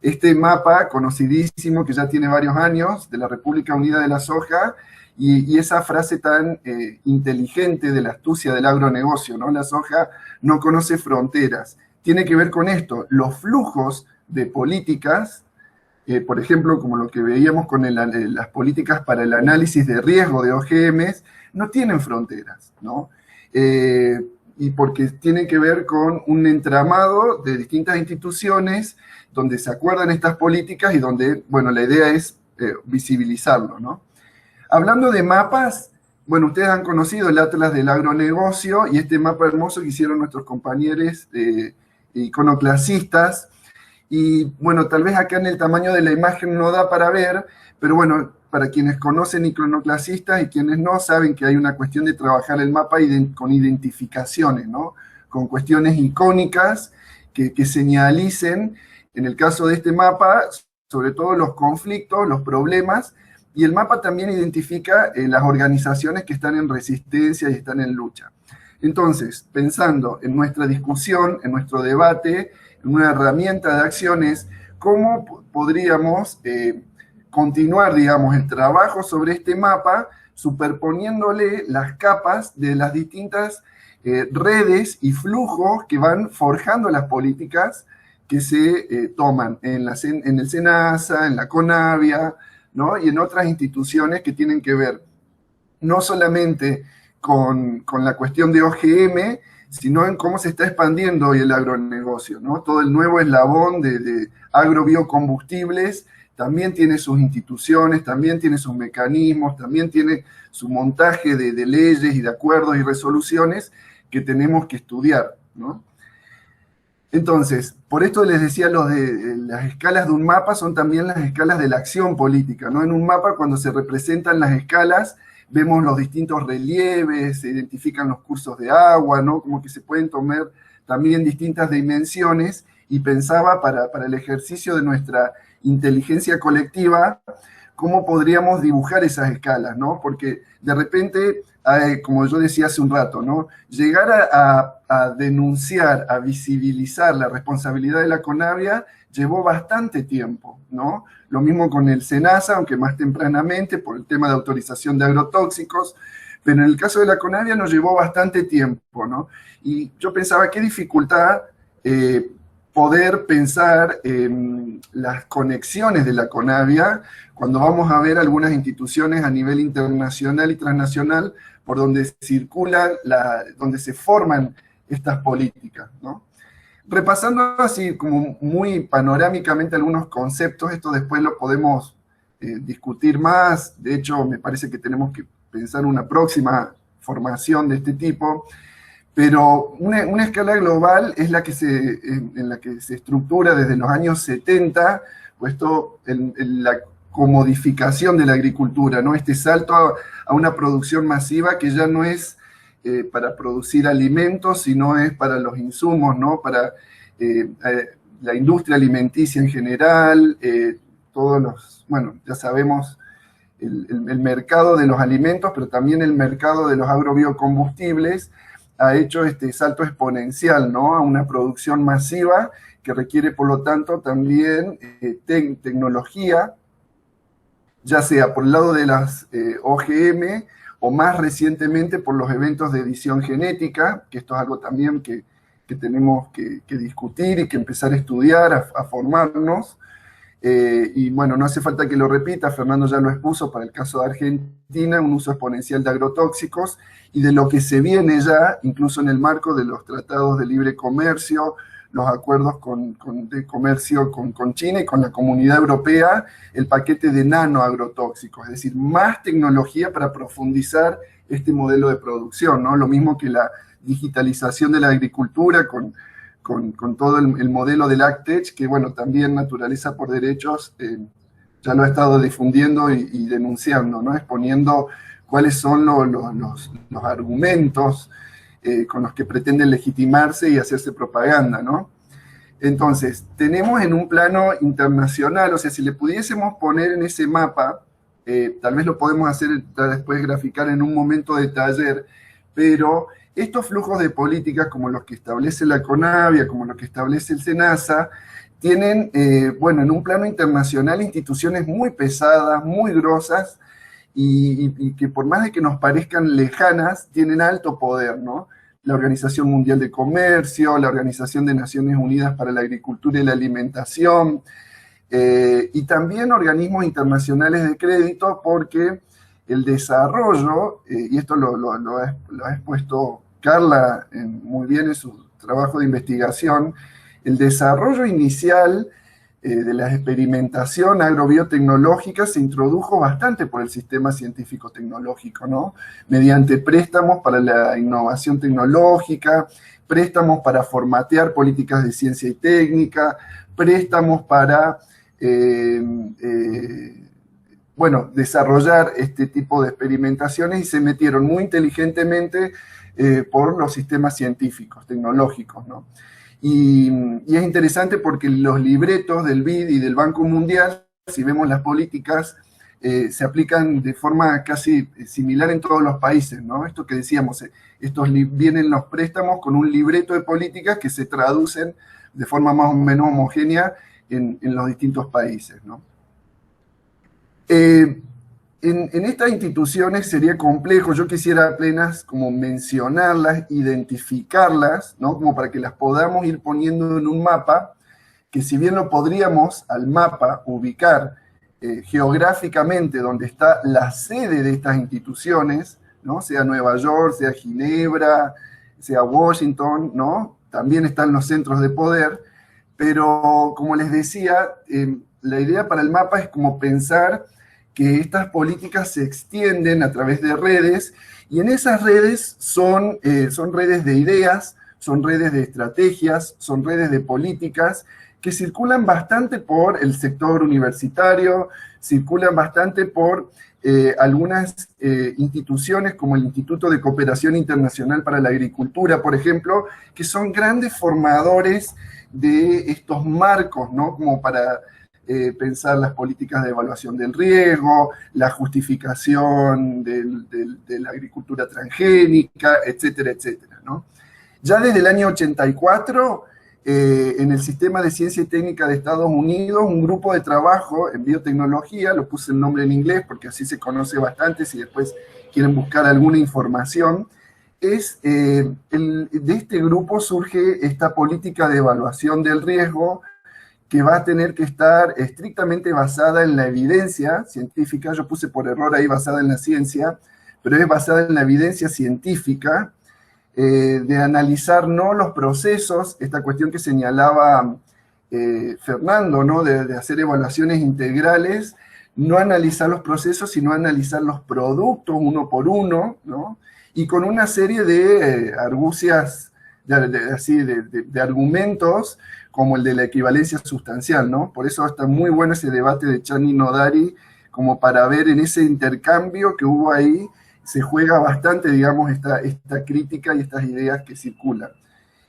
Este mapa conocidísimo, que ya tiene varios años, de la República Unida de la Soja, y esa frase tan inteligente de la astucia del agronegocio, ¿no? La soja no conoce fronteras. Tiene que ver con esto, los flujos de políticas, por ejemplo, como lo que veíamos con las políticas para el análisis de riesgo de OGMs, no tienen fronteras, ¿no? Y porque tienen que ver con un entramado de distintas instituciones donde se acuerdan estas políticas y donde, bueno, la idea es visibilizarlo, ¿no? Hablando de mapas, bueno, ustedes han conocido el Atlas del Agronegocio y este mapa hermoso que hicieron nuestros compañeros iconoclasistas, y bueno, tal vez acá en el tamaño de la imagen no da para ver, pero bueno, para quienes conocen iconoclasistas y quienes no, saben que hay una cuestión de trabajar el mapa con identificaciones, ¿no? Con cuestiones icónicas que señalicen, en el caso de este mapa, sobre todo los conflictos, los problemas, y el mapa también identifica las organizaciones que están en resistencia y están en lucha. Entonces, pensando en nuestra discusión, en nuestro debate, en una herramienta de acciones, ¿cómo podríamos continuar, digamos, el trabajo sobre este mapa, superponiéndole las capas de las distintas redes y flujos que van forjando las políticas que se toman en el SENASA, en la CONAVIA, ¿no? Y en otras instituciones que tienen que ver no solamente con la cuestión de OGM, sino en cómo se está expandiendo hoy el agronegocio, ¿no? Todo el nuevo eslabón de agrobiocombustibles también tiene sus instituciones, también tiene sus mecanismos, también tiene su montaje de leyes y de acuerdos y resoluciones que tenemos que estudiar, ¿no? Entonces, por esto les decía, las escalas de un mapa son también las escalas de la acción política, ¿no? En un mapa, cuando se representan las escalas, vemos los distintos relieves, se identifican los cursos de agua, ¿no? Como que se pueden tomar también distintas dimensiones, y pensaba para el ejercicio de nuestra inteligencia colectiva, cómo podríamos dibujar esas escalas, ¿no? Porque de repente, como yo decía hace un rato, ¿no? Llegar a denunciar, a visibilizar la responsabilidad de la CONAVIA llevó bastante tiempo, ¿no? Lo mismo con el SENASA, aunque más tempranamente, por el tema de autorización de agrotóxicos, pero en el caso de la CONAVIA nos llevó bastante tiempo, ¿no? Y yo pensaba, qué dificultad poder pensar en las conexiones de la CONAVIA cuando vamos a ver algunas instituciones a nivel internacional y transnacional por donde circulan, donde se forman estas políticas, ¿no? Repasando así como muy panorámicamente algunos conceptos, esto después lo podemos discutir más. De hecho, me parece que tenemos que pensar una próxima formación de este tipo, pero una escala global es en la que se estructura desde los años 70, puesto en la comodificación de la agricultura, ¿no? Este salto a una producción masiva que ya no es para producir alimentos, sino es para los insumos, ¿no? Para la industria alimenticia en general, bueno, ya sabemos, el mercado de los alimentos, pero también el mercado de los agrobiocombustibles ha hecho este salto exponencial, ¿no? A una producción masiva que requiere, por lo tanto, también tecnología, ya sea por el lado de las OGM o más recientemente por los eventos de edición genética, que esto es algo también que tenemos que discutir y que empezar a estudiar, a formarnos. Y bueno, no hace falta que lo repita, Fernando ya lo expuso para el caso de Argentina, un uso exponencial de agrotóxicos y de lo que se viene ya, incluso en el marco de los tratados de libre comercio, los acuerdos de comercio con China y con la Comunidad Europea, el paquete de nanoagrotóxicos, es decir, más tecnología para profundizar este modelo de producción, ¿no? Lo mismo que la digitalización de la agricultura con todo el modelo del AgTech, que bueno, también Naturaleza por Derechos ya lo ha estado difundiendo y denunciando, ¿no? Exponiendo cuáles son los argumentos con los que pretenden legitimarse y hacerse propaganda, ¿no? Entonces, tenemos en un plano internacional, o sea, si le pudiésemos poner en ese mapa, tal vez lo podemos hacer después graficar en un momento de taller, pero estos flujos de políticas, como los que establece la CONAVIA, como los que establece el SENASA, tienen, bueno, en un plano internacional instituciones muy pesadas, muy grosas, y que por más de que nos parezcan lejanas, tienen alto poder, ¿no? La Organización Mundial de Comercio, la Organización de Naciones Unidas para la Agricultura y la Alimentación, y también organismos internacionales de crédito, porque el desarrollo, y esto lo ha expuesto Carla muy bien en su trabajo de investigación, el desarrollo inicial de la experimentación agrobiotecnológica se introdujo bastante por el sistema científico-tecnológico, ¿no? Mediante préstamos para la innovación tecnológica, préstamos para formatear políticas de ciencia y técnica, préstamos para bueno, desarrollar este tipo de experimentaciones, y se metieron muy inteligentemente por los sistemas científicos, tecnológicos, ¿no? Y es interesante porque los libretos del BID y del Banco Mundial, si vemos las políticas, se aplican de forma casi similar en todos los países, ¿no? Esto que decíamos, vienen los préstamos con un libreto de políticas que se traducen de forma más o menos homogénea en los distintos países, ¿no? En estas instituciones sería complejo, yo quisiera apenas como mencionarlas, identificarlas, ¿no? Como para que las podamos ir poniendo en un mapa, que si bien lo podríamos al mapa ubicar geográficamente donde está la sede de estas instituciones, ¿no? Sea Nueva York, sea Ginebra, sea Washington, ¿no? También están los centros de poder, pero como les decía, la idea para el mapa es como pensar que estas políticas se extienden a través de redes, y en esas redes son redes de ideas, son redes de estrategias, son redes de políticas que circulan bastante por el sector universitario, circulan bastante por algunas instituciones como el Instituto de Cooperación Internacional para la Agricultura, por ejemplo, que son grandes formadores de estos marcos, ¿no? Como para pensar las políticas de evaluación del riesgo, la justificación de la agricultura transgénica, etcétera, etcétera, ¿no? Ya desde el año 84, en el Sistema de Ciencia y Técnica de Estados Unidos, un grupo de trabajo en biotecnología, lo puse el nombre en inglés porque así se conoce bastante, si después quieren buscar alguna información, de este grupo surge esta política de evaluación del riesgo que va a tener que estar estrictamente basada en la evidencia científica. Yo puse por error ahí basada en la ciencia, pero es basada en la evidencia científica, de analizar no los procesos, esta cuestión que señalaba Fernando, ¿no? De hacer evaluaciones integrales, no analizar los procesos, sino analizar los productos uno por uno, ¿no? Y con una serie de argucias, de argumentos, como el de la equivalencia sustancial, ¿no? Por eso está muy bueno ese debate de Chan y Nodari, como para ver en ese intercambio que hubo ahí, se juega bastante, digamos, esta crítica y estas ideas que circulan.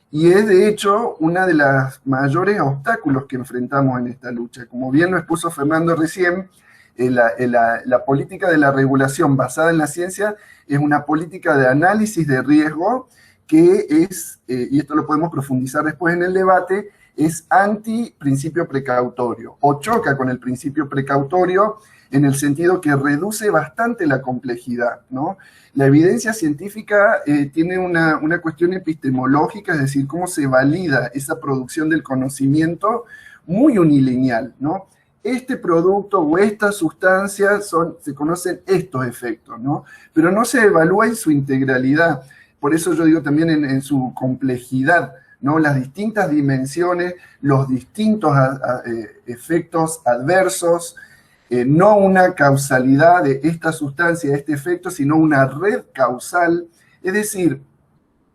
Y es, de hecho, una de las mayores obstáculos que enfrentamos en esta lucha. Como bien lo expuso Fernando recién, la política de la regulación basada en la ciencia es una política de análisis de riesgo que es, y esto lo podemos profundizar después en el debate, es anti-principio precautorio, o choca con el principio precautorio en el sentido que reduce bastante la complejidad, ¿no? La evidencia científica tiene una cuestión epistemológica, es decir, cómo se valida esa producción del conocimiento muy unilineal, ¿no? Este producto o esta sustancia se conocen estos efectos, ¿no? Pero no se evalúa en su integralidad, por eso yo digo también en su complejidad, ¿no? Las distintas dimensiones, los distintos efectos adversos, no una causalidad de esta sustancia, de este efecto, sino una red causal. Es decir,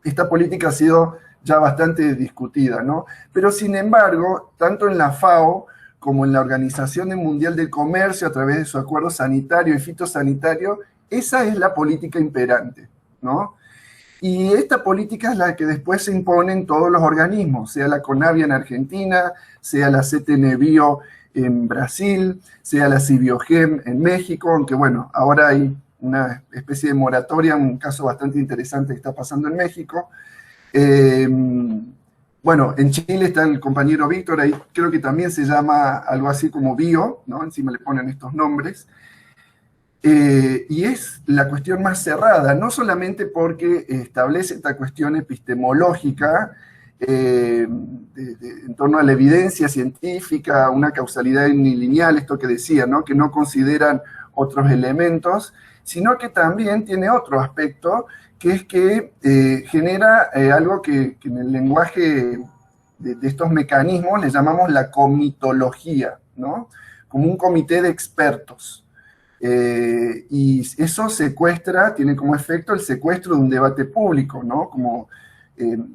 esta política ha sido ya bastante discutida, ¿no? Pero sin embargo, tanto en la FAO como en la Organización Mundial del Comercio, a través de su acuerdo sanitario y fitosanitario, esa es la política imperante, ¿no? Y esta política es la que después se impone en todos los organismos, sea la CONAVIA en Argentina, sea la CTN-Bio en Brasil, sea la Cibiogem en México, aunque bueno, ahora hay una especie de moratoria, un caso bastante interesante que está pasando en México. Bueno, en Chile está el compañero Víctor, ahí creo que también se llama algo así como Bio, ¿no? Encima le ponen estos nombres. Y es la cuestión más cerrada, no solamente porque establece esta cuestión epistemológica en torno a la evidencia científica, una causalidad unilineal, esto que decía, ¿no? Que no consideran otros elementos, sino que también tiene otro aspecto, que es que genera algo que en el lenguaje de estos mecanismos le llamamos la comitología, ¿no? Como un comité de expertos. Y eso secuestra, tiene como efecto el secuestro de un debate público, ¿no? Como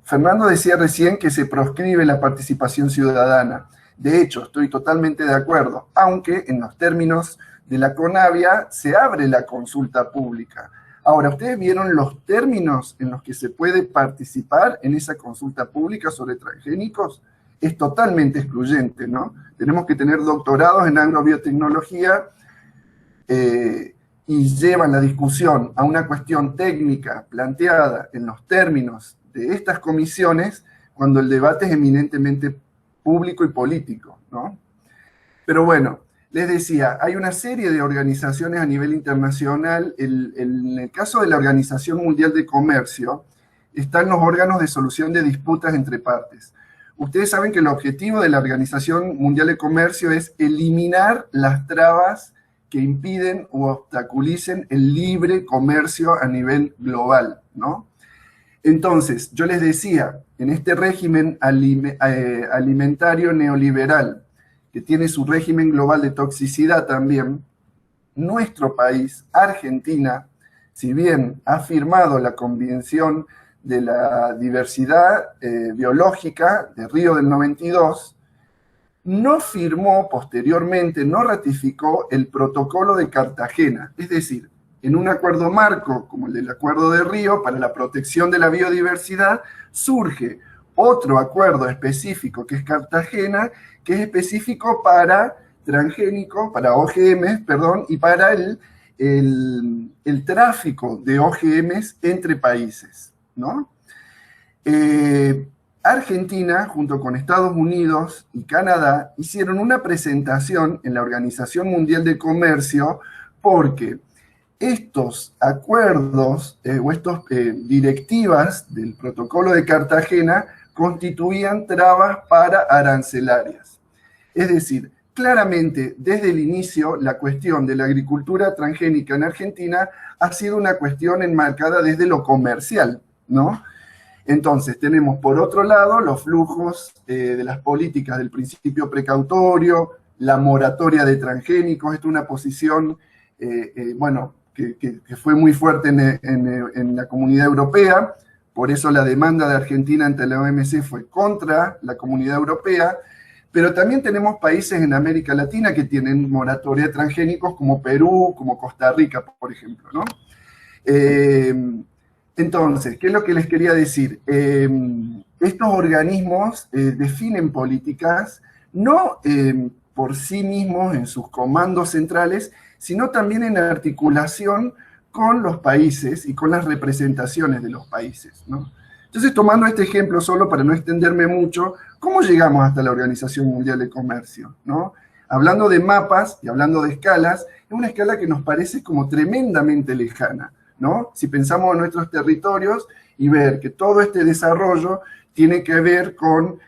Fernando decía recién que se proscribe la participación ciudadana. De hecho, estoy totalmente de acuerdo, aunque en los términos de la CONAVIA se abre la consulta pública. Ahora, ¿ustedes vieron los términos en los que se puede participar en esa consulta pública sobre transgénicos? Es totalmente excluyente, ¿no? Tenemos que tener doctorados en agrobiotecnología y llevan la discusión a una cuestión técnica planteada en los términos de estas comisiones cuando el debate es eminentemente público y político, ¿no? Pero bueno, les decía, hay una serie de organizaciones a nivel internacional. En el caso de la Organización Mundial de Comercio, están los órganos de solución de disputas entre partes. Ustedes saben que el objetivo de la Organización Mundial de Comercio es eliminar las trabas que impiden o obstaculicen el libre comercio a nivel global, ¿no? Entonces, yo les decía, en este régimen alimentario neoliberal, que tiene su régimen global de toxicidad también, nuestro país, Argentina, si bien ha firmado la Convención de la Diversidad Biológica de Río del 92, no firmó posteriormente, no ratificó el Protocolo de Cartagena. Es decir, en un acuerdo marco como el del Acuerdo de Río para la protección de la biodiversidad, surge otro acuerdo específico que es Cartagena, que es específico para transgénicos, para OGMs, perdón, y para el tráfico de OGMs entre países, ¿no? Argentina, junto con Estados Unidos y Canadá, hicieron una presentación en la Organización Mundial de Comercio porque estos acuerdos o estas directivas del Protocolo de Cartagena constituían trabas para arancelarias. Es decir, claramente, desde el inicio, la cuestión de la agricultura transgénica en Argentina ha sido una cuestión enmarcada desde lo comercial, ¿no? Entonces, tenemos por otro lado los flujos de las políticas del principio precautorio, la moratoria de transgénicos. Esto es una posición, bueno, que fue muy fuerte en la Comunidad Europea, por eso la demanda de Argentina ante la OMC fue contra la Comunidad Europea, pero también tenemos países en América Latina que tienen moratoria de transgénicos, como Perú, como Costa Rica, por ejemplo, ¿no? Entonces, ¿qué es lo que les quería decir? Estos organismos definen políticas no por sí mismos en sus comandos centrales, sino también en articulación con los países y con las representaciones de los países, ¿no? Entonces, tomando este ejemplo solo para no extenderme mucho, ¿cómo llegamos hasta la Organización Mundial de Comercio, ¿no? Hablando de mapas y hablando de escalas, es una escala que nos parece como tremendamente lejana, ¿no? Si pensamos en nuestros territorios y ver que todo este desarrollo tiene que ver con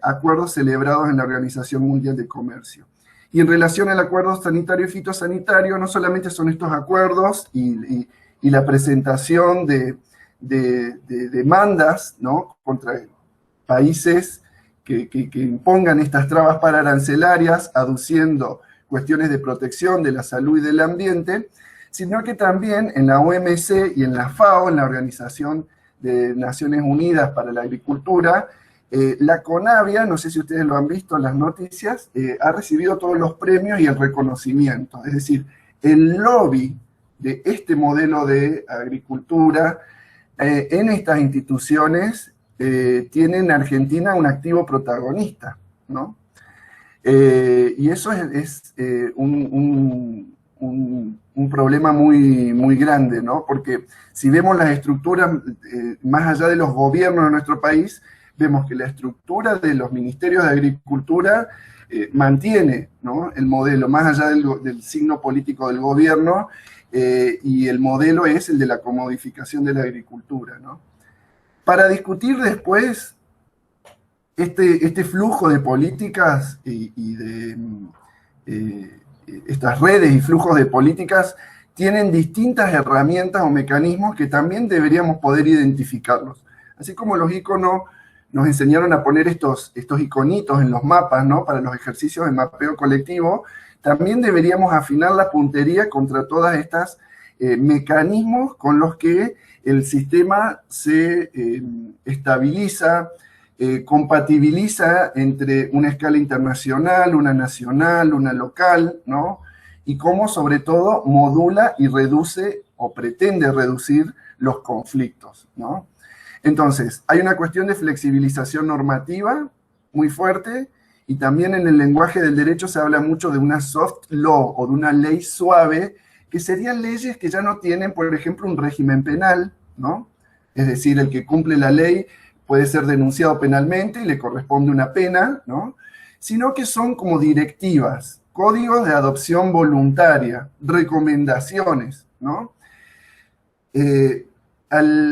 acuerdos celebrados en la Organización Mundial de Comercio. Y en relación al acuerdo sanitario y fitosanitario, no solamente son estos acuerdos y la presentación de demandas, ¿no?, contra países que impongan estas trabas para arancelarias, aduciendo cuestiones de protección de la salud y del ambiente, sino que también en la OMC y en la FAO, en la Organización de Naciones Unidas para la Agricultura, la CONAVIA, no sé si ustedes lo han visto en las noticias, ha recibido todos los premios y el reconocimiento. Es decir, el lobby de este modelo de agricultura en estas instituciones tiene en Argentina un activo protagonista, ¿no? Y eso es un problema muy grande, ¿no? Porque si vemos las estructuras más allá de los gobiernos de nuestro país, vemos que la estructura de los ministerios de Agricultura mantiene, ¿no?, el modelo, más allá del signo político del gobierno, y el modelo es el de la comodificación de la agricultura, ¿no? Para discutir después este flujo de políticas y de estas redes y flujos de políticas tienen distintas herramientas o mecanismos que también deberíamos poder identificarlos. Así como los iconos nos enseñaron a poner estos iconitos en los mapas, ¿no?, para los ejercicios de mapeo colectivo, también deberíamos afinar la puntería contra todas estas mecanismos con los que el sistema se estabiliza, compatibiliza entre una escala internacional, una nacional, una local, ¿no? Y cómo, sobre todo, modula y reduce o pretende reducir los conflictos, ¿no? Entonces, hay una cuestión de flexibilización normativa muy fuerte, y también en el lenguaje del derecho se habla mucho de una soft law o de una ley suave, que serían leyes que ya no tienen, por ejemplo, un régimen penal, ¿no? Es decir, el que cumple la ley puede ser denunciado penalmente y le corresponde una pena, ¿no? Sino que son como directivas, códigos de adopción voluntaria, recomendaciones, ¿no?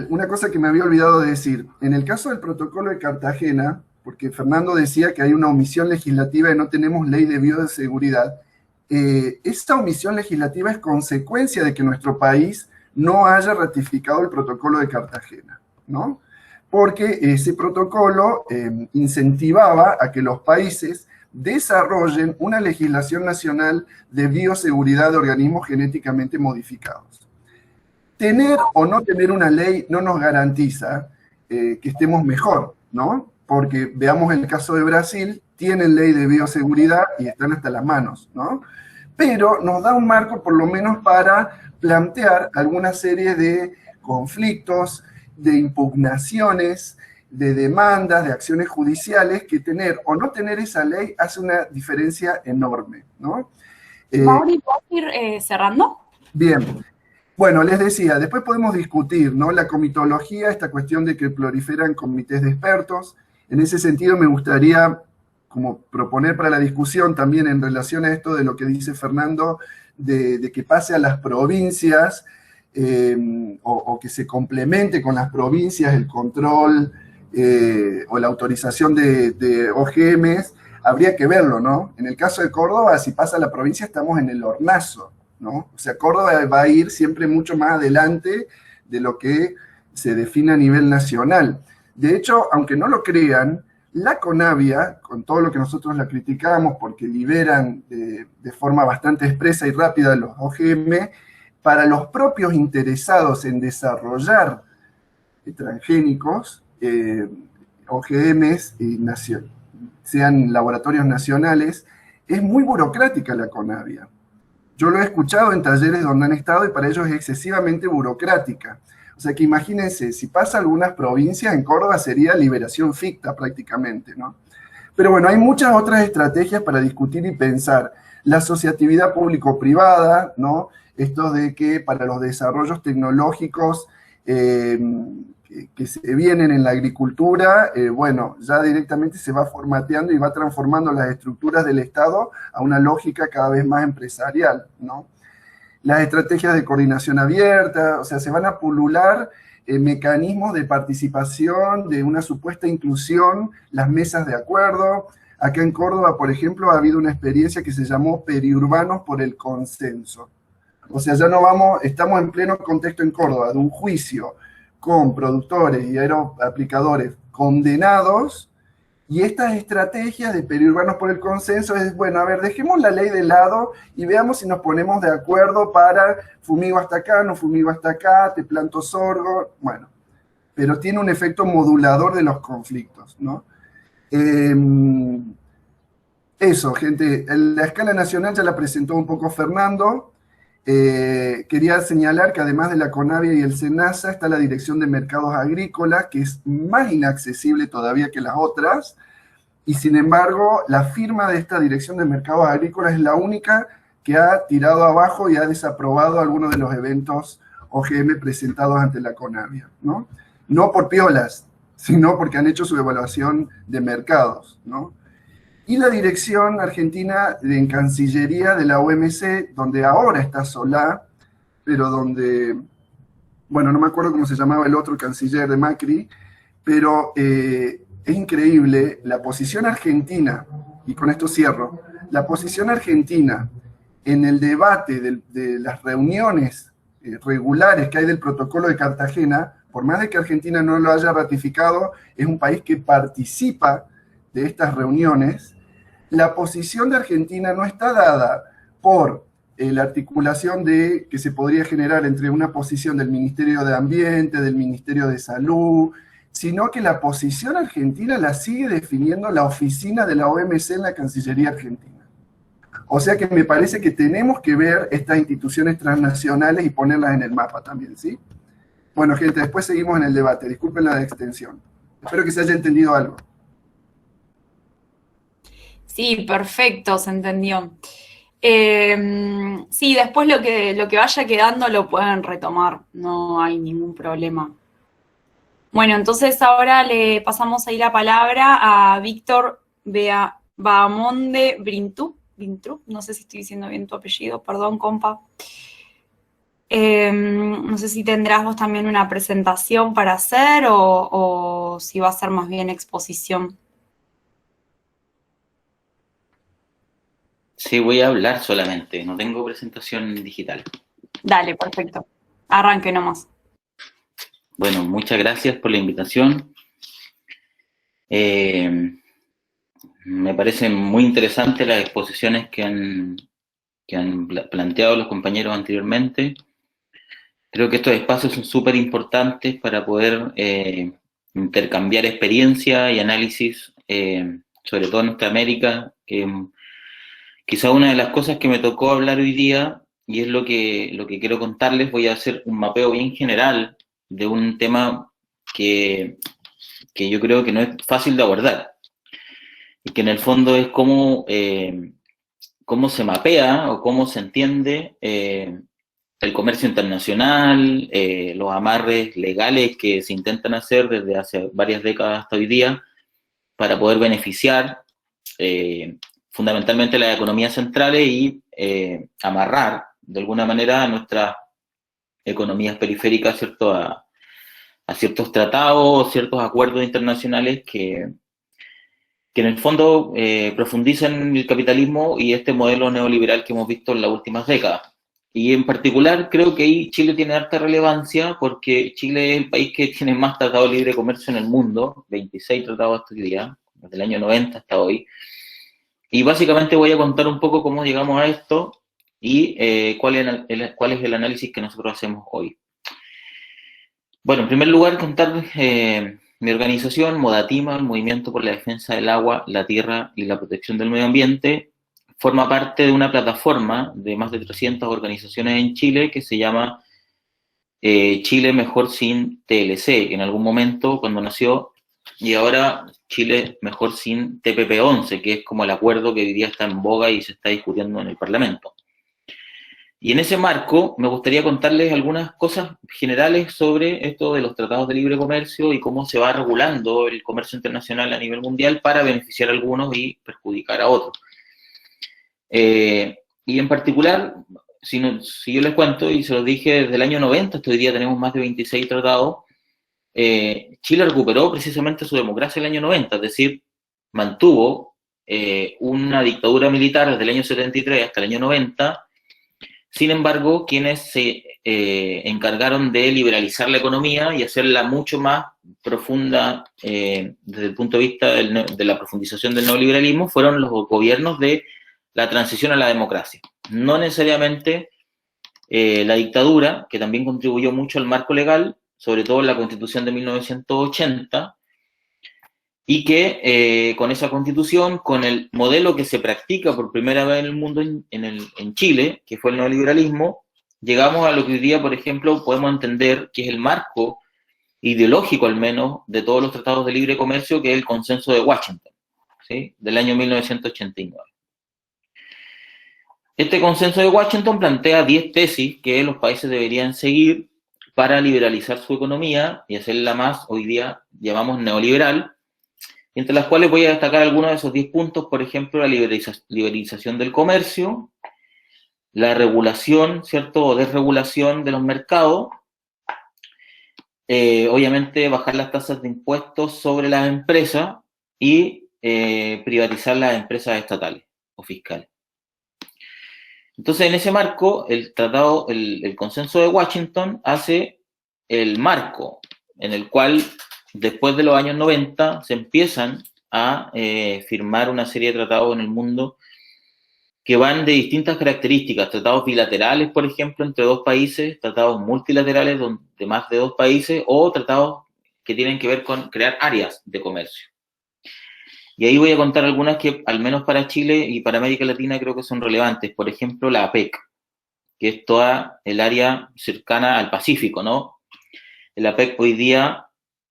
Una cosa que me había olvidado de decir, en el caso del Protocolo de Cartagena, porque Fernando decía que hay una omisión legislativa y no tenemos ley de bioseguridad, esta omisión legislativa es consecuencia de que nuestro país no haya ratificado el Protocolo de Cartagena, ¿no? Porque ese protocolo incentivaba a que los países desarrollen una legislación nacional de bioseguridad de organismos genéticamente modificados. tener o no tener una ley no nos garantiza que estemos mejor, ¿no? Porque veamos el caso de Brasil, tienen ley de bioseguridad y están hasta las manos, ¿no? Pero nos da un marco por lo menos para plantear alguna serie de conflictos, de impugnaciones, de demandas, de acciones judiciales, que tener o no tener esa ley hace una diferencia enorme, ¿no? Mauri, ¿puedo ir cerrando? Bien. Bueno, les decía, después podemos discutir, ¿no? La comitología, esta cuestión de que proliferan comités de expertos. En ese sentido me gustaría como proponer para la discusión también en relación a esto de lo que dice Fernando, de que pase a las provincias, o que se complemente con las provincias el control o la autorización de OGMs, habría que verlo, ¿no? En el caso de Córdoba, si pasa a la provincia, estamos en el hornazo, ¿no? O sea, Córdoba va a ir siempre mucho más adelante de lo que se define a nivel nacional. De hecho, aunque no lo crean, la Conavia, con todo lo que nosotros la criticamos porque liberan de forma bastante expresa y rápida los OGM, para los propios interesados en desarrollar transgénicos, OGMs, sean laboratorios nacionales, es muy burocrática la Conavia. Yo lo he escuchado en talleres donde han estado y para ellos es excesivamente burocrática. O sea que imagínense, si pasa a algunas provincias, en Córdoba sería liberación ficta prácticamente, ¿no? Pero bueno, hay muchas otras estrategias para discutir y pensar. La asociatividad público-privada, ¿no? Esto de que para los desarrollos tecnológicos que se vienen en la agricultura, bueno, ya directamente se va formateando y va transformando las estructuras del Estado a una lógica cada vez más empresarial, ¿no? Las estrategias de coordinación abierta, o sea, se van a pulular mecanismos de participación, de una supuesta inclusión, las mesas de acuerdo. Acá en Córdoba, por ejemplo, ha habido una experiencia que se llamó Periurbanos por el Consenso. O sea, ya no vamos, estamos en pleno contexto en Córdoba de un juicio con productores y aeroaplicadores condenados, y estas estrategias de periurbanos por el consenso es, bueno, a ver, dejemos la ley de lado y veamos si nos ponemos de acuerdo para fumigo hasta acá, no fumigo hasta acá, te planto sorgo, bueno, pero tiene un efecto modulador de los conflictos, ¿no? Eso, gente, la escala nacional ya la presentó un poco Fernando. Quería señalar que además de la Conavia y el SENASA está la Dirección de Mercados Agrícolas, que es más inaccesible todavía que las otras, y sin embargo la firma de esta Dirección de Mercados Agrícolas es la única que ha tirado abajo y ha desaprobado algunos de los eventos OGM presentados ante la Conavia, ¿no? No por piolas, sino porque han hecho su evaluación de mercados, ¿no? Y la dirección argentina en Cancillería de la OMC, donde ahora está Solá, pero donde, bueno, no me acuerdo cómo se llamaba el otro canciller de Macri, pero es increíble la posición argentina, y con esto cierro, la posición argentina en el debate de las reuniones regulares que hay del protocolo de Cartagena, por más de que Argentina no lo haya ratificado, es un país que participa de estas reuniones. La posición de Argentina no está dada por la articulación que se podría generar entre una posición del Ministerio de Ambiente, del Ministerio de Salud, sino que la posición argentina la sigue definiendo la oficina de la OMC en la Cancillería Argentina. O sea que me parece que tenemos que ver estas instituciones transnacionales y ponerlas en el mapa también, ¿sí? Bueno, gente, después seguimos en el debate. Disculpen la extensión. Espero que se haya entendido algo. Sí, perfecto, se entendió. Sí, después lo que vaya quedando lo pueden retomar, no hay ningún problema. Bueno, entonces ahora le pasamos ahí la palabra a Víctor Bahamonde Brintú, no sé si estoy diciendo bien tu apellido, perdón, compa. No sé si tendrás vos también una presentación para hacer o si va a ser más bien exposición. Sí, voy a hablar solamente, no tengo presentación digital. Dale, perfecto. Arranque nomás. Bueno, muchas gracias por la invitación. Me parecen muy interesantes las exposiciones que han planteado los compañeros anteriormente. Creo que estos espacios son súper importantes para poder intercambiar experiencia y análisis, sobre todo en nuestra América, que quizá una de las cosas que me tocó hablar hoy día, y es lo que quiero contarles, voy a hacer un mapeo bien general de un tema que yo creo que no es fácil de abordar, y que en el fondo es cómo se mapea o cómo se entiende el comercio internacional, los amarres legales que se intentan hacer desde hace varias décadas hasta hoy día para poder beneficiar fundamentalmente las economías centrales y amarrar de alguna manera a nuestras economías periféricas, ¿cierto?, a ciertos tratados, ciertos acuerdos internacionales que en el fondo profundizan el capitalismo y este modelo neoliberal que hemos visto en las últimas décadas. Y en particular creo que ahí Chile tiene harta relevancia porque Chile es el país que tiene más tratados de libre comercio en el mundo, 26 tratados hasta hoy día, desde el año 90 hasta hoy. Y básicamente voy a contar un poco cómo llegamos a esto y cuál es el análisis que nosotros hacemos hoy. Bueno, en primer lugar, contar mi organización, Modatima, el Movimiento por la Defensa del Agua, la Tierra y la Protección del Medio Ambiente, forma parte de una plataforma de más de 300 organizaciones en Chile que se llama Chile Mejor Sin TLC, que en algún momento, cuando nació, y ahora Chile Mejor Sin TPP-11, que es como el acuerdo que hoy día está en boga y se está discutiendo en el Parlamento. Y en ese marco me gustaría contarles algunas cosas generales sobre esto de los tratados de libre comercio y cómo se va regulando el comercio internacional a nivel mundial para beneficiar a algunos y perjudicar a otros. Y en particular, si yo les cuento, y se los dije desde el año 90, hasta hoy día tenemos más de 26 tratados, Chile recuperó precisamente su democracia en el año 90, es decir, mantuvo una dictadura militar desde el año 73 hasta el año 90. Sin embargo, quienes se encargaron de liberalizar la economía y hacerla mucho más profunda desde el punto de vista de la profundización del neoliberalismo fueron los gobiernos de la transición a la democracia. No necesariamente la dictadura, que también contribuyó mucho al marco legal, sobre todo en la Constitución de 1980, y que con esa Constitución, con el modelo que se practica por primera vez en el mundo en Chile, que fue el neoliberalismo, llegamos a lo que hoy día, por ejemplo, podemos entender que es el marco ideológico, al menos, de todos los tratados de libre comercio, que es el Consenso de Washington, ¿sí?, del año 1989. Este Consenso de Washington plantea 10 tesis que los países deberían seguir para liberalizar su economía y hacerla más, hoy día llamamos neoliberal, entre las cuales voy a destacar algunos de esos 10 puntos, por ejemplo, la liberalización del comercio, la regulación, ¿cierto?, o desregulación de los mercados, obviamente bajar las tasas de impuestos sobre las empresas y privatizar las empresas estatales o fiscales. Entonces, en ese marco, el Consenso de Washington hace el marco en el cual, después de los años 90, se empiezan a firmar una serie de tratados en el mundo que van de distintas características, tratados bilaterales, por ejemplo, entre dos países, tratados multilaterales de más de dos países, o tratados que tienen que ver con crear áreas de comercio. Y ahí voy a contar algunas que, al menos para Chile y para América Latina, creo que son relevantes. Por ejemplo, la APEC, que es toda el área cercana al Pacífico, ¿no? El APEC hoy día,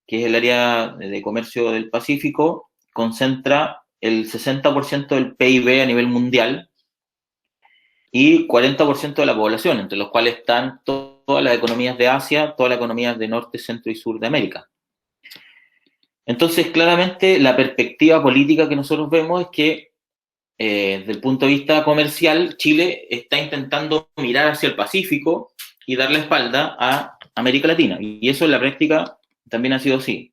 que es el área de comercio del Pacífico, concentra el 60% del PIB a nivel mundial y 40% de la población, entre los cuales están todas las economías de Asia, todas las economías de Norte, Centro y Sur de América. Entonces, claramente, la perspectiva política que nosotros vemos es que, desde el punto de vista comercial, Chile está intentando mirar hacia el Pacífico y dar la espalda a América Latina. Y eso en la práctica también ha sido así.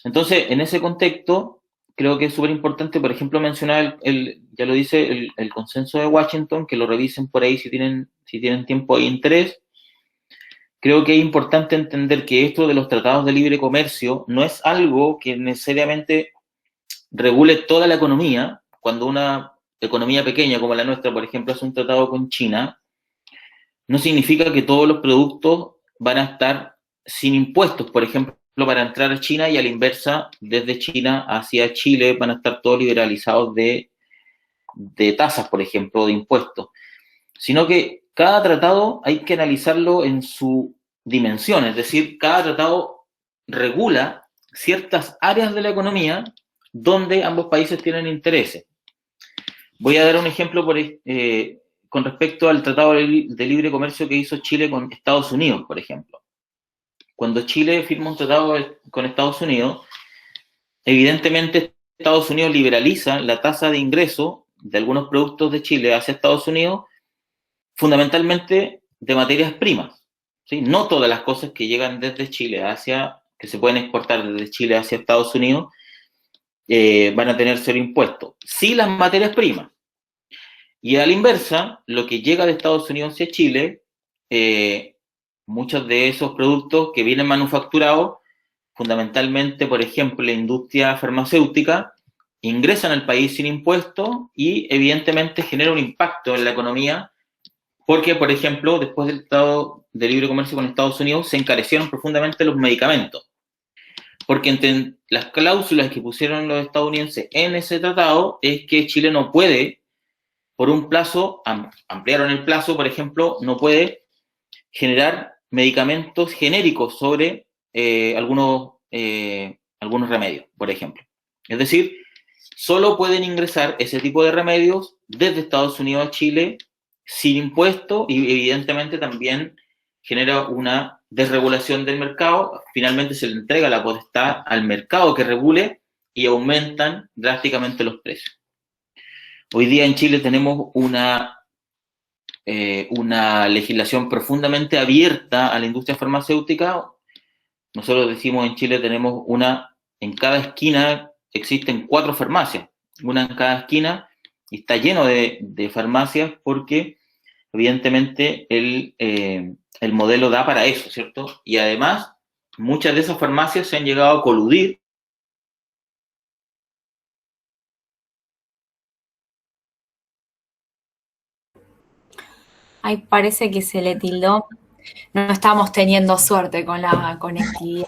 Entonces, en ese contexto, creo que es súper importante, por ejemplo, mencionar, ya lo dice, el Consenso de Washington, que lo revisen por ahí si tienen tiempo e interés. Creo que es importante entender que esto de los tratados de libre comercio no es algo que necesariamente regule toda la economía. Cuando una economía pequeña como la nuestra, por ejemplo, hace un tratado con China, no significa que todos los productos van a estar sin impuestos. Por ejemplo, para entrar a China, y a la inversa, desde China hacia Chile van a estar todos liberalizados de tasas, por ejemplo, de impuestos. Sino que cada tratado hay que analizarlo en su dimensión, es decir, cada tratado regula ciertas áreas de la economía donde ambos países tienen intereses. Voy a dar un ejemplo con respecto al Tratado de Libre Comercio que hizo Chile con Estados Unidos, por ejemplo. Cuando Chile firma un tratado con Estados Unidos, evidentemente Estados Unidos liberaliza la tasa de ingreso de algunos productos de Chile hacia Estados Unidos, fundamentalmente de materias primas, ¿sí? No todas las cosas que llegan desde Chile que se pueden exportar desde Chile hacia Estados Unidos, van a tener cero impuesto. Sí las materias primas. Y a la inversa, lo que llega de Estados Unidos hacia Chile, muchos de esos productos que vienen manufacturados, fundamentalmente, por ejemplo, la industria farmacéutica, ingresan al país sin impuesto y evidentemente genera un impacto en la economía porque, por ejemplo, después del Tratado de Libre Comercio con Estados Unidos se encarecieron profundamente los medicamentos. Porque entre las cláusulas que pusieron los estadounidenses en ese tratado es que Chile no puede, por un plazo, ampliaron el plazo, por ejemplo, no puede generar medicamentos genéricos sobre algunos remedios, por ejemplo. Es decir, solo pueden ingresar ese tipo de remedios desde Estados Unidos a Chile sin impuesto y evidentemente también genera una desregulación del mercado. Finalmente se le entrega la potestad al mercado que regule y aumentan drásticamente los precios. Hoy día en Chile tenemos una legislación profundamente abierta a la industria farmacéutica. Nosotros decimos en Chile tenemos en cada esquina existen 4 farmacias, una en cada esquina, y está lleno de farmacias porque evidentemente el modelo da para eso, ¿cierto? Y además, muchas de esas farmacias se han llegado a coludir. Ay, parece que se le tildó. No estamos teniendo suerte con la conectividad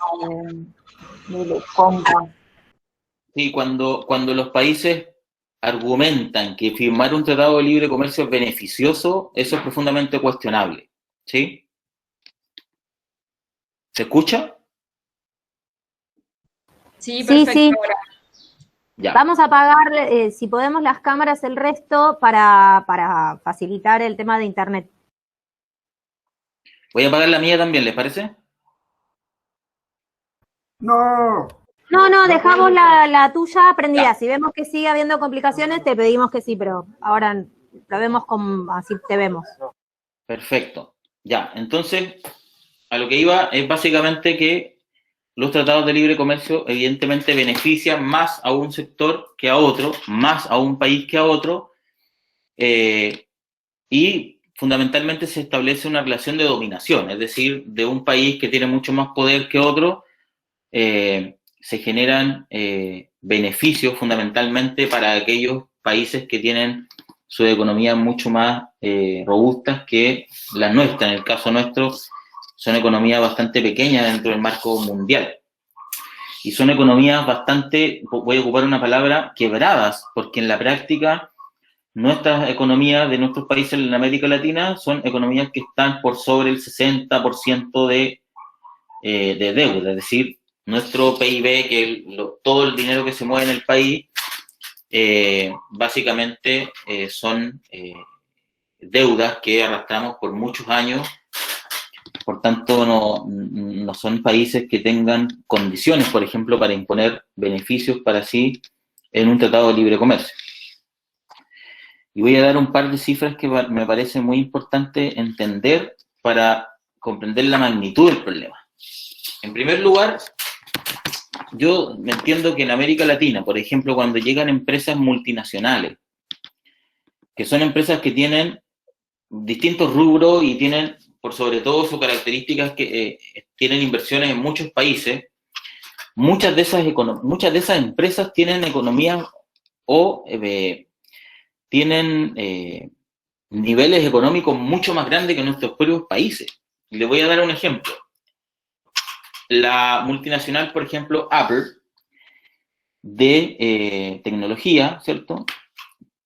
de compa. Sí, cuando los países argumentan que firmar un tratado de libre comercio es beneficioso, eso es profundamente cuestionable, ¿sí? ¿Se escucha? Sí, perfecto. Sí. Ya. Vamos a apagar, si podemos, las cámaras, el resto, para facilitar el tema de internet. Voy a apagar la mía también, ¿les parece? No. No, dejamos la tuya prendida. Ya. Si vemos que sigue habiendo complicaciones, te pedimos que sí, pero ahora lo vemos así te vemos. Perfecto. Ya, entonces, a lo que iba es básicamente que los tratados de libre comercio evidentemente benefician más a un sector que a otro, más a un país que a otro, y fundamentalmente se establece una relación de dominación, es decir, de un país que tiene mucho más poder que otro, se generan beneficios fundamentalmente para aquellos países que tienen su economía mucho más robustas que las nuestras. En el caso nuestro, son economías bastante pequeñas dentro del marco mundial. Y son economías bastante, voy a ocupar una palabra, quebradas, porque en la práctica nuestras economías de nuestros países en América Latina son economías que están por sobre el 60% de deuda, es decir, nuestro PIB, todo el dinero que se mueve en el país, básicamente son deudas que arrastramos por muchos años. Por tanto, no son países que tengan condiciones, por ejemplo, para imponer beneficios para sí en un tratado de libre comercio. Y voy a dar un par de cifras que me parece muy importante entender para comprender la magnitud del problema. En primer lugar, yo entiendo que en América Latina, por ejemplo, cuando llegan empresas multinacionales, que son empresas que tienen distintos rubros y tienen, por sobre todo, sus características que tienen inversiones en muchos países, muchas de esas empresas tienen economías o tienen niveles económicos mucho más grandes que nuestros propios países. Le voy a dar un ejemplo. La multinacional, por ejemplo, Apple, de tecnología, ¿cierto?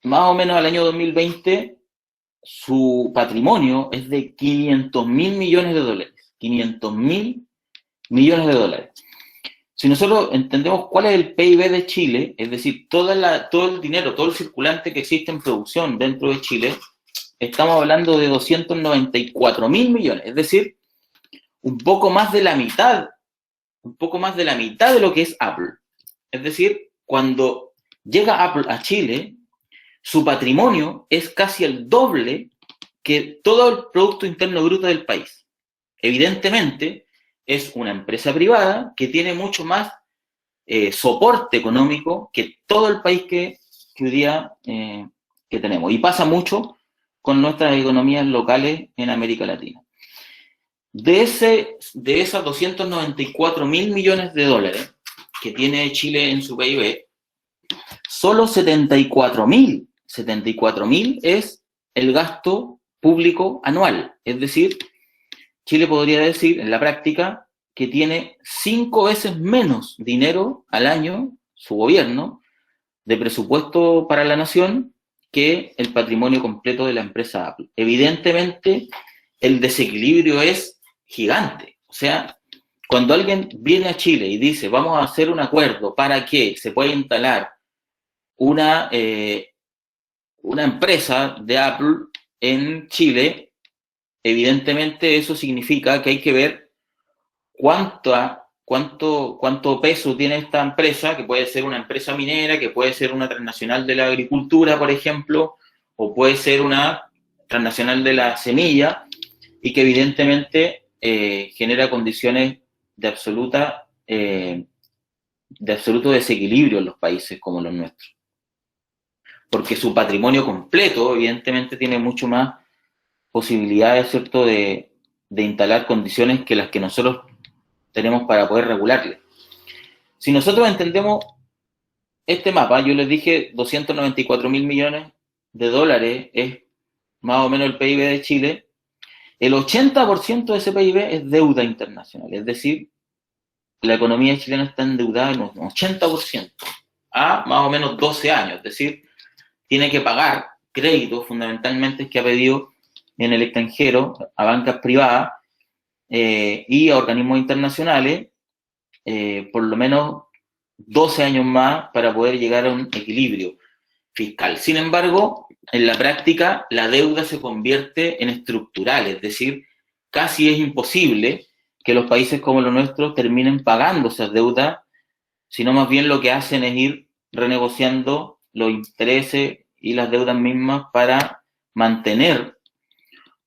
Más o menos al año 2020, su patrimonio es de 500.000 millones de dólares. 500.000 millones de dólares. Si nosotros entendemos cuál es el PIB de Chile, es decir, todo el dinero, todo el circulante que existe en producción dentro de Chile, estamos hablando de 294.000 millones, es decir, un poco más de la mitad de lo que es Apple. Es decir, cuando llega Apple a Chile, su patrimonio es casi el doble que todo el Producto Interno Bruto del país. Evidentemente, es una empresa privada que tiene mucho más soporte económico que todo el país que hoy día que tenemos. Y pasa mucho con nuestras economías locales en América Latina. De esas 294.000 millones de dólares que tiene Chile en su PIB, solo 74.000 es el gasto público anual. Es decir, Chile podría decir en la práctica que tiene 5 veces menos dinero al año, su gobierno, de presupuesto para la nación, que el patrimonio completo de la empresa Apple. Evidentemente, el desequilibrio es gigante. O sea, cuando alguien viene a Chile y dice, vamos a hacer un acuerdo para que se pueda instalar una empresa de Apple en Chile, evidentemente eso significa que hay que ver cuánto peso tiene esta empresa, que puede ser una empresa minera, que puede ser una transnacional de la agricultura, por ejemplo, o puede ser una transnacional de la semilla, y que evidentemente genera condiciones de absoluto desequilibrio en los países como los nuestros. Porque su patrimonio completo, evidentemente, tiene mucho más posibilidades, ¿cierto?, de instalar condiciones que las que nosotros tenemos para poder regularle. Si nosotros entendemos este mapa, yo les dije 294.000 millones de dólares es más o menos el PIB de Chile. El 80% de ese PIB es deuda internacional, es decir, la economía chilena está endeudada en un 80% a más o menos 12 años, es decir, tiene que pagar créditos fundamentalmente que ha pedido en el extranjero a bancas privadas y a organismos internacionales por lo menos 12 años más para poder llegar a un equilibrio fiscal. Sin embargo, en la práctica la deuda se convierte en estructural, es decir, casi es imposible que los países como los nuestros terminen pagando esas deudas, sino más bien lo que hacen es ir renegociando los intereses y las deudas mismas para mantener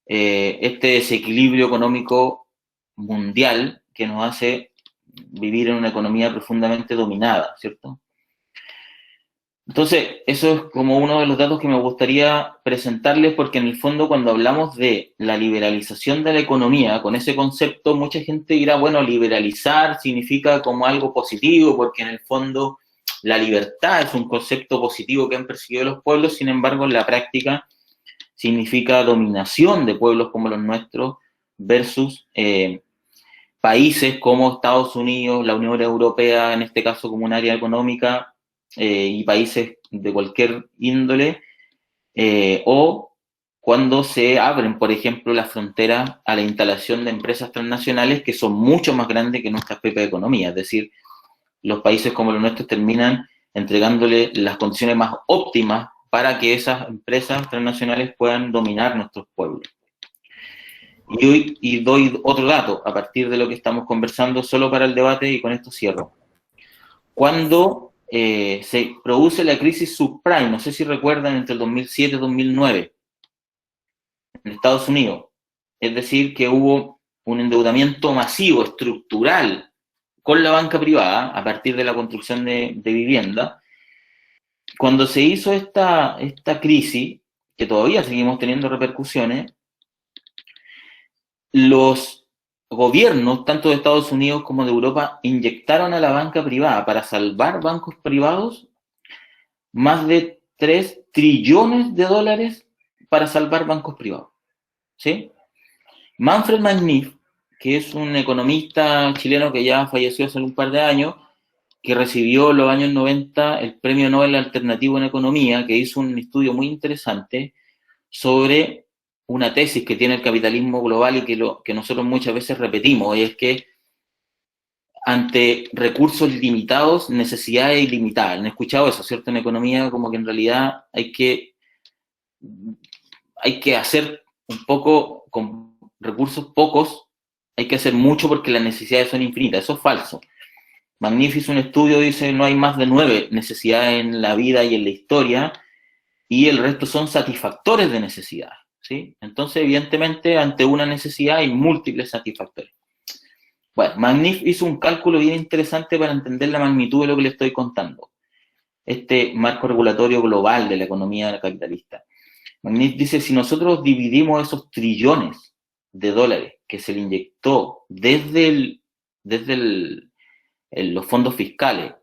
este desequilibrio económico mundial que nos hace vivir en una economía profundamente dominada, ¿cierto? Entonces, eso es como uno de los datos que me gustaría presentarles, porque en el fondo cuando hablamos de la liberalización de la economía, con ese concepto mucha gente dirá, bueno, liberalizar significa como algo positivo, porque en el fondo la libertad es un concepto positivo que han perseguido los pueblos, sin embargo, en la práctica significa dominación de pueblos como los nuestros versus países como Estados Unidos, la Unión Europea, en este caso como un área económica, y países de cualquier índole, o cuando se abren, por ejemplo, las fronteras a la instalación de empresas transnacionales que son mucho más grandes que nuestras propias economías. Es decir, los países como los nuestros terminan entregándole las condiciones más óptimas para que esas empresas transnacionales puedan dominar nuestros pueblos. Y doy otro dato a partir de lo que estamos conversando solo para el debate, y con esto cierro. Cuando se produce la crisis subprime, no sé si recuerdan, entre el 2007 y 2009, en Estados Unidos, es decir, que hubo un endeudamiento masivo, estructural, con la banca privada, a partir de la construcción de vivienda. Cuando se hizo esta crisis, que todavía seguimos teniendo repercusiones, los gobiernos, tanto de Estados Unidos como de Europa, inyectaron a la banca privada para salvar bancos privados más de 3 trillones de dólares para salvar bancos privados, ¿sí? Manfred Magnif, que es un economista chileno que ya falleció hace un par de años, que recibió en los años 90 el Premio Nobel Alternativo en Economía, que hizo un estudio muy interesante sobre una tesis que tiene el capitalismo global y que nosotros muchas veces repetimos, y es que ante recursos limitados, necesidades ilimitadas. ¿Han escuchado eso, cierto? En economía, como que en realidad hay que hacer un poco, con recursos pocos, hay que hacer mucho porque las necesidades son infinitas. Eso es falso. Magnifico un estudio, dice, no hay más de 9 necesidades en la vida y en la historia, y el resto son satisfactores de necesidades, ¿sí? Entonces, evidentemente, ante una necesidad hay múltiples satisfactores. Bueno, Magnif hizo un cálculo bien interesante para entender la magnitud de lo que le estoy contando. Este marco regulatorio global de la economía capitalista. Magnif dice, si nosotros dividimos esos trillones de dólares que se le inyectó desde los fondos fiscales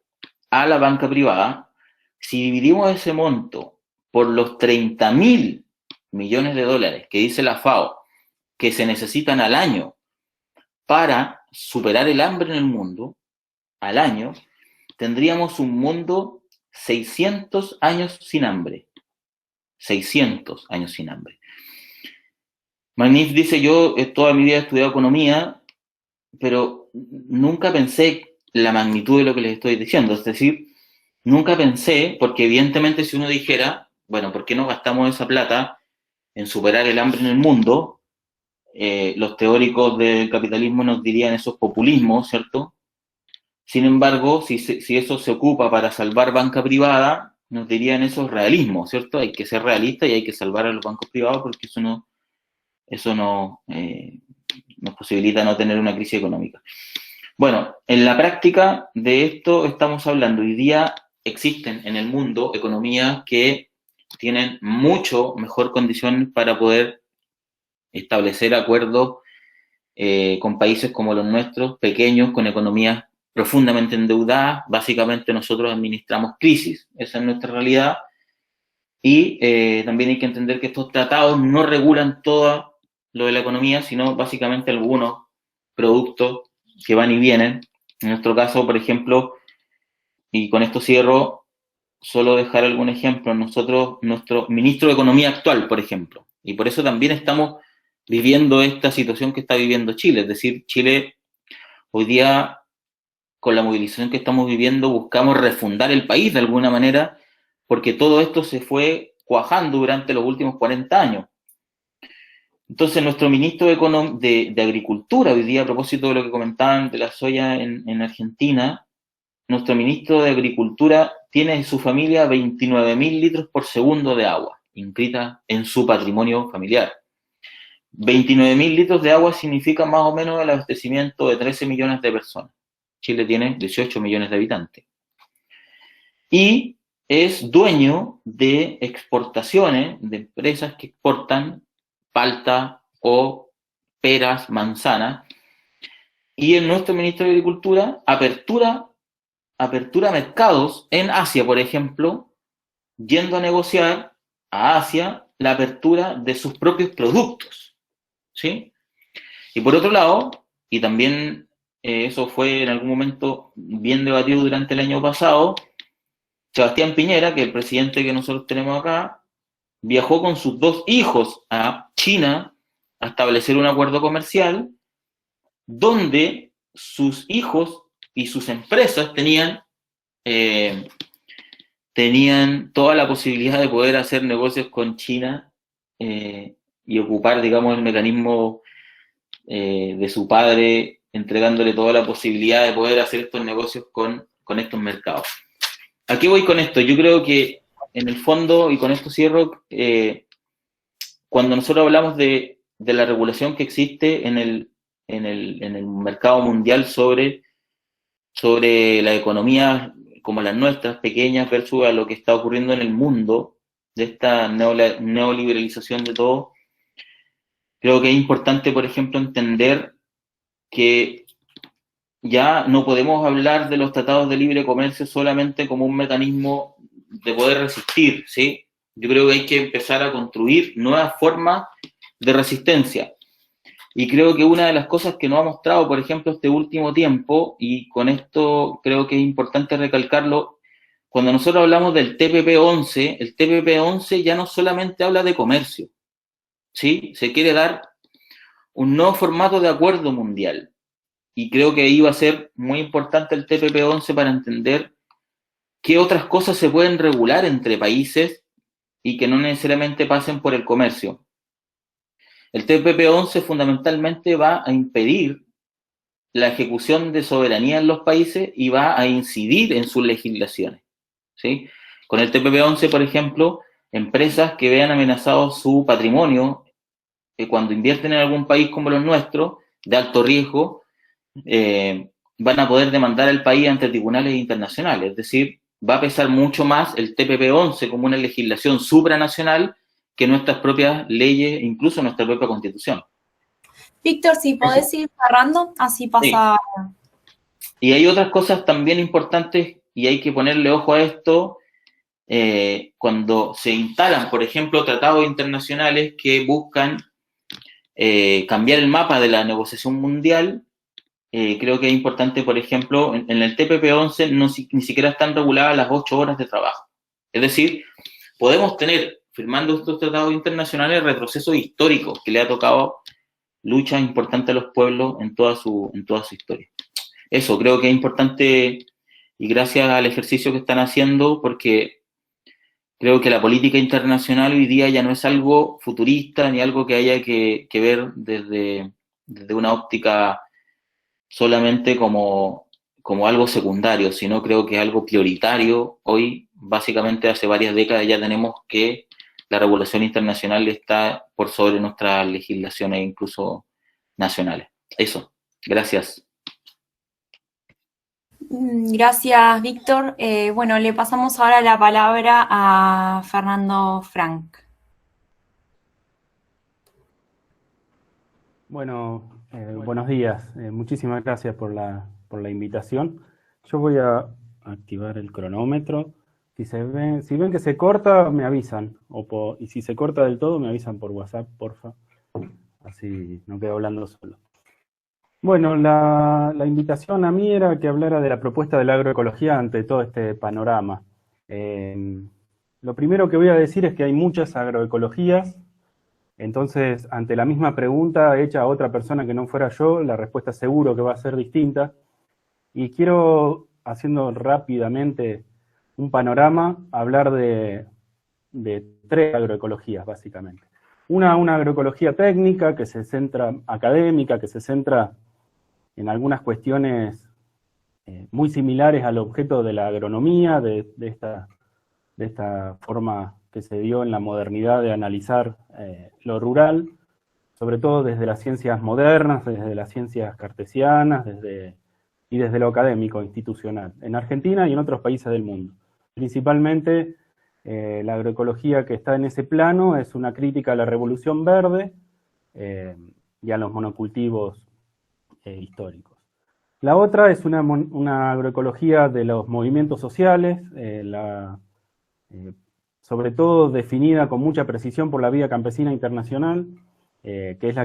a la banca privada, si dividimos ese monto por los 30.000 millones de dólares que dice la FAO que se necesitan al año para superar el hambre en el mundo, al año, tendríamos un mundo 600 años sin hambre. 600 años sin hambre. Magnif dice, yo toda mi vida he estudiado economía, pero nunca pensé la magnitud de lo que les estoy diciendo. Es decir, nunca pensé, porque evidentemente si uno dijera, bueno, ¿por qué no gastamos esa plata en superar el hambre en el mundo? Los teóricos del capitalismo nos dirían eso es populismo, ¿cierto? Sin embargo, si eso se ocupa para salvar banca privada, nos dirían eso es realismo, ¿cierto? Hay que ser realista y hay que salvar a los bancos privados porque eso nos posibilita no tener una crisis económica. Bueno, en la práctica de esto estamos hablando. Hoy día existen en el mundo economías que tienen mucho mejor condición para poder establecer acuerdos con países como los nuestros, pequeños, con economías profundamente endeudadas. Básicamente nosotros administramos crisis, esa es nuestra realidad, y también hay que entender que estos tratados no regulan todo lo de la economía, sino básicamente algunos productos que van y vienen. En nuestro caso, por ejemplo, y con esto cierro, solo dejar algún ejemplo, nuestro ministro de Economía actual, por ejemplo, y por eso también estamos viviendo esta situación que está viviendo Chile. Es decir, Chile hoy día, con la movilización que estamos viviendo, buscamos refundar el país de alguna manera, porque todo esto se fue cuajando durante los últimos 40 años. Entonces, nuestro ministro de Agricultura, hoy día, a propósito de lo que comentaban de la soya en Argentina, nuestro ministro de Agricultura tiene en su familia 29.000 litros por segundo de agua, inscrita en su patrimonio familiar. 29.000 litros de agua significa más o menos el abastecimiento de 13 millones de personas. Chile tiene 18 millones de habitantes. Y es dueño de exportaciones, de empresas que exportan palta o peras, manzanas. Y en nuestro ministro de Agricultura, apertura mercados en Asia, por ejemplo, yendo a negociar a Asia la apertura de sus propios productos. ¿Sí? Y por otro lado, y también eso fue en algún momento bien debatido durante el año pasado, Sebastián Piñera, que es el presidente que nosotros tenemos acá, viajó con sus 2 hijos a China a establecer un acuerdo comercial donde sus hijos y sus empresas tenían toda la posibilidad de poder hacer negocios con China y ocupar, digamos, el mecanismo de su padre, entregándole toda la posibilidad de poder hacer estos negocios con estos mercados. ¿A qué voy con esto? Yo creo que, en el fondo, y con esto cierro, cuando nosotros hablamos de la regulación que existe en el mercado mundial sobre la economía como las nuestras, pequeñas, versus a lo que está ocurriendo en el mundo, de esta neoliberalización de todo, creo que es importante, por ejemplo, entender que ya no podemos hablar de los tratados de libre comercio solamente como un mecanismo de poder resistir, ¿sí? Yo creo que hay que empezar a construir nuevas formas de resistencia. Y creo que una de las cosas que nos ha mostrado, por ejemplo, este último tiempo, y con esto creo que es importante recalcarlo, cuando nosotros hablamos del TPP-11, el TPP-11 ya no solamente habla de comercio, ¿sí? Se quiere dar un nuevo formato de acuerdo mundial. Y creo que ahí va a ser muy importante el TPP-11 para entender qué otras cosas se pueden regular entre países y que no necesariamente pasen por el comercio. El TPP-11 fundamentalmente va a impedir la ejecución de soberanía en los países y va a incidir en sus legislaciones, ¿sí? Con el TPP-11, por ejemplo, empresas que vean amenazado su patrimonio cuando invierten en algún país como los nuestros, de alto riesgo, van a poder demandar al país ante tribunales internacionales. Es decir, va a pesar mucho más el TPP-11 como una legislación supranacional que nuestras propias leyes, incluso nuestra propia Constitución. Víctor, si podés ir cerrando, así pasa. Sí. Y hay otras cosas también importantes y hay que ponerle ojo a esto cuando se instalan, por ejemplo, tratados internacionales que buscan cambiar el mapa de la negociación mundial. Creo que es importante, por ejemplo, en el TPP-11 ni siquiera están reguladas las 8 horas de trabajo. Es decir, podemos tener, firmando estos tratados internacionales, retrocesos históricos que le ha tocado luchas importantes a los pueblos en toda su historia. Eso creo que es importante y gracias al ejercicio que están haciendo, porque creo que la política internacional hoy día ya no es algo futurista ni algo que haya que ver desde una óptica solamente como algo secundario, sino creo que es algo prioritario. Hoy, básicamente hace varias décadas ya tenemos que la regulación internacional está por sobre nuestras legislaciones, incluso nacionales. Eso, gracias. Gracias, Víctor. Bueno, le pasamos ahora la palabra a Fernando Frank. Bueno, buenos días. Muchísimas gracias por la invitación. Yo voy a activar el cronómetro. Si ven que se corta, me avisan. Y si se corta del todo, me avisan por WhatsApp, porfa. Así no quedo hablando solo. Bueno, la invitación a mí era que hablara de la propuesta de la agroecología ante todo este panorama. Lo primero que voy a decir es que hay muchas agroecologías. Entonces, ante la misma pregunta hecha a otra persona que no fuera yo, la respuesta seguro que va a ser distinta. Y quiero, haciendo rápidamente un panorama, hablar de 3 agroecologías, básicamente. Una agroecología técnica, que se centra, académica, que se centra en algunas cuestiones muy similares al objeto de la agronomía, de esta forma que se dio en la modernidad de analizar lo rural, sobre todo desde las ciencias modernas, desde las ciencias cartesianas, y desde lo académico, institucional, en Argentina y en otros países del mundo. Principalmente, la agroecología que está en ese plano es una crítica a la revolución verde y a los monocultivos históricos. La otra es una agroecología de los movimientos sociales, sobre todo definida con mucha precisión por la Vía Campesina Internacional, que es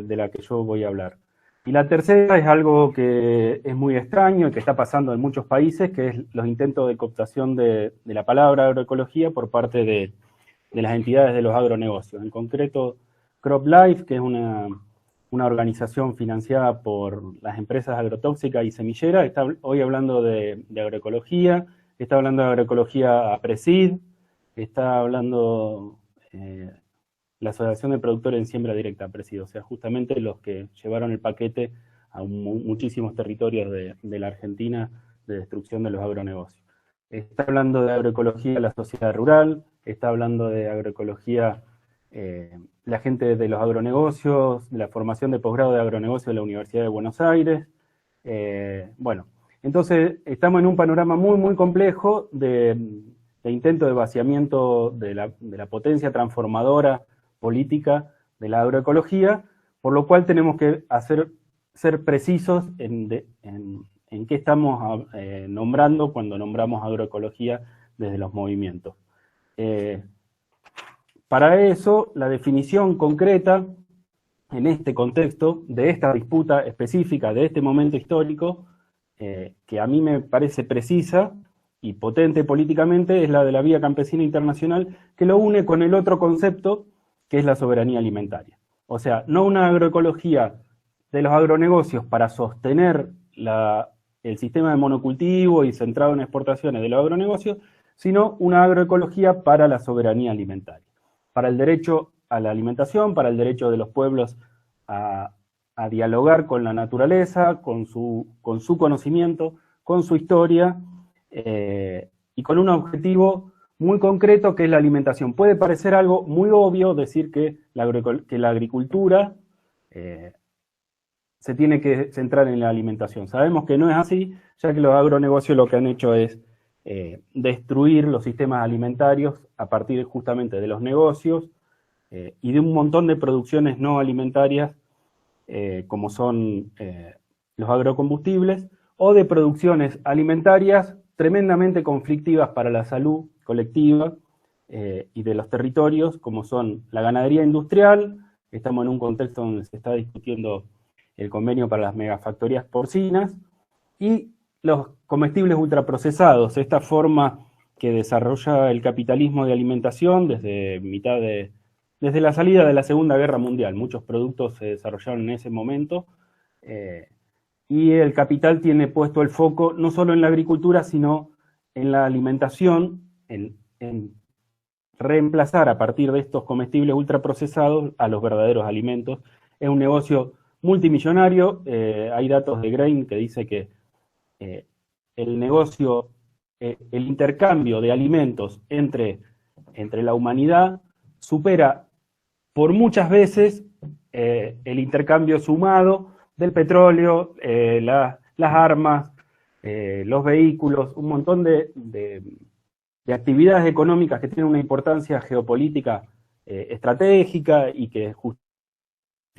de la que yo voy a hablar. Y la tercera es algo que es muy extraño y que está pasando en muchos países, que es los intentos de cooptación de la palabra agroecología por parte de las entidades de los agronegocios. En concreto, CropLife, que es una organización financiada por las empresas agrotóxicas y semilleras, está hoy hablando de agroecología, está hablando de agroecología a Presid, está hablando la Asociación de Productores en Siembra Directa, Presid, o sea, justamente los que llevaron el paquete a muchísimos territorios de la Argentina de destrucción de los agronegocios. Está hablando de agroecología la sociedad rural, está hablando de agroecología la gente de los agronegocios, de la formación de posgrado de agronegocio de la Universidad de Buenos Aires. Bueno, entonces estamos en un panorama muy, muy complejo de intento de vaciamiento de la potencia transformadora política de la agroecología, por lo cual tenemos que ser precisos en qué estamos nombrando cuando nombramos agroecología desde los movimientos. para eso, la definición concreta en este contexto, de esta disputa específica, de este momento histórico, que a mí me parece precisa y potente políticamente, es la de la Vía Campesina Internacional, que lo une con el otro concepto, que es la soberanía alimentaria. O sea, no una agroecología de los agronegocios para sostener el sistema de monocultivo y centrado en exportaciones de los agronegocios, sino una agroecología para la soberanía alimentaria, para el derecho a la alimentación, para el derecho de los pueblos a dialogar con la naturaleza, con su conocimiento, con su historia, y con un objetivo muy concreto que es la alimentación. Puede parecer algo muy obvio decir que la agricultura se tiene que centrar en la alimentación. Sabemos que no es así, ya que los agronegocios lo que han hecho es destruir los sistemas alimentarios a partir justamente de los negocios y de un montón de producciones no alimentarias, como son los agrocombustibles, o de producciones alimentarias tremendamente conflictivas para la salud colectiva y de los territorios, como son la ganadería industrial. Estamos en un contexto donde se está discutiendo el convenio para las megafactorías porcinas, y los comestibles ultraprocesados, esta forma que desarrolla el capitalismo de alimentación desde la salida de la Segunda Guerra Mundial. Muchos productos se desarrollaron en ese momento, y el capital tiene puesto el foco no solo en la agricultura, sino en la alimentación, en reemplazar a partir de estos comestibles ultraprocesados a los verdaderos alimentos. Es un negocio multimillonario. Hay datos de Grain que dice que el negocio, el intercambio de alimentos entre la humanidad supera por muchas veces el intercambio sumado del petróleo, las armas, los vehículos, un montón de actividades económicas que tienen una importancia geopolítica estratégica y que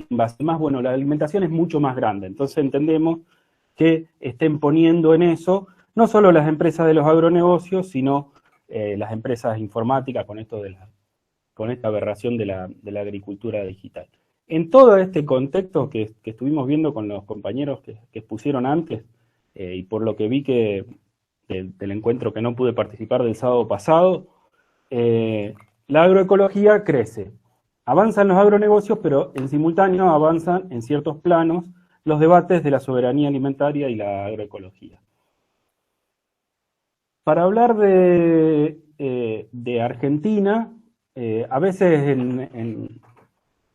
más, bueno, la alimentación es mucho más grande. Entonces entendemos que estén poniendo en eso no solo las empresas de los agronegocios, sino las empresas informáticas con esta aberración de la agricultura digital. En todo este contexto que estuvimos viendo con los compañeros que expusieron antes, y por lo que vi del encuentro que no pude participar del sábado pasado, la agroecología crece. Avanzan los agronegocios, pero en simultáneo avanzan en ciertos planos los debates de la soberanía alimentaria y la agroecología. Para hablar de Argentina, a veces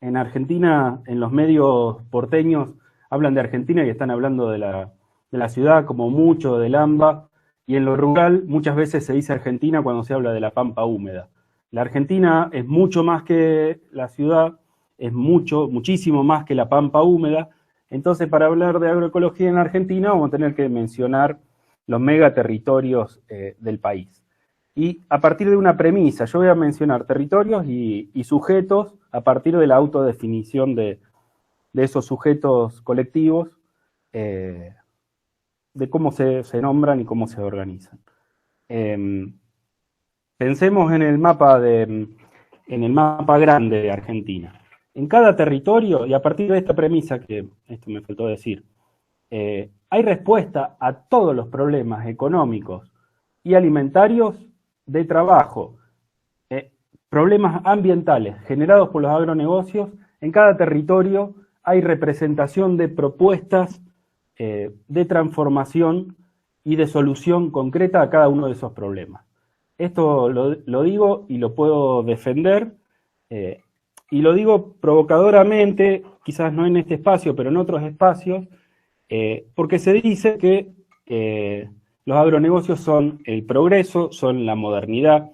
en Argentina, en los medios porteños, hablan de Argentina y están hablando de la ciudad como mucho, del AMBA, y en lo rural muchas veces se dice Argentina cuando se habla de la pampa húmeda. La Argentina es mucho más que la ciudad, es muchísimo más que la pampa húmeda. Entonces, para hablar de agroecología en Argentina vamos a tener que mencionar los megaterritorios del país. Y a partir de una premisa, yo voy a mencionar territorios y sujetos a partir de la autodefinición de esos sujetos colectivos, de cómo se nombran y cómo se organizan. Pensemos en el mapa grande de Argentina. En cada territorio, y a partir de esta premisa, que esto me faltó decir, hay respuesta a todos los problemas económicos y alimentarios de trabajo, problemas ambientales generados por los agronegocios. En cada territorio hay representación de propuestas de transformación y de solución concreta a cada uno de esos problemas. Esto lo digo y lo puedo defender, y lo digo provocadoramente, quizás no en este espacio, pero en otros espacios, porque se dice que los agronegocios son el progreso, son la modernidad,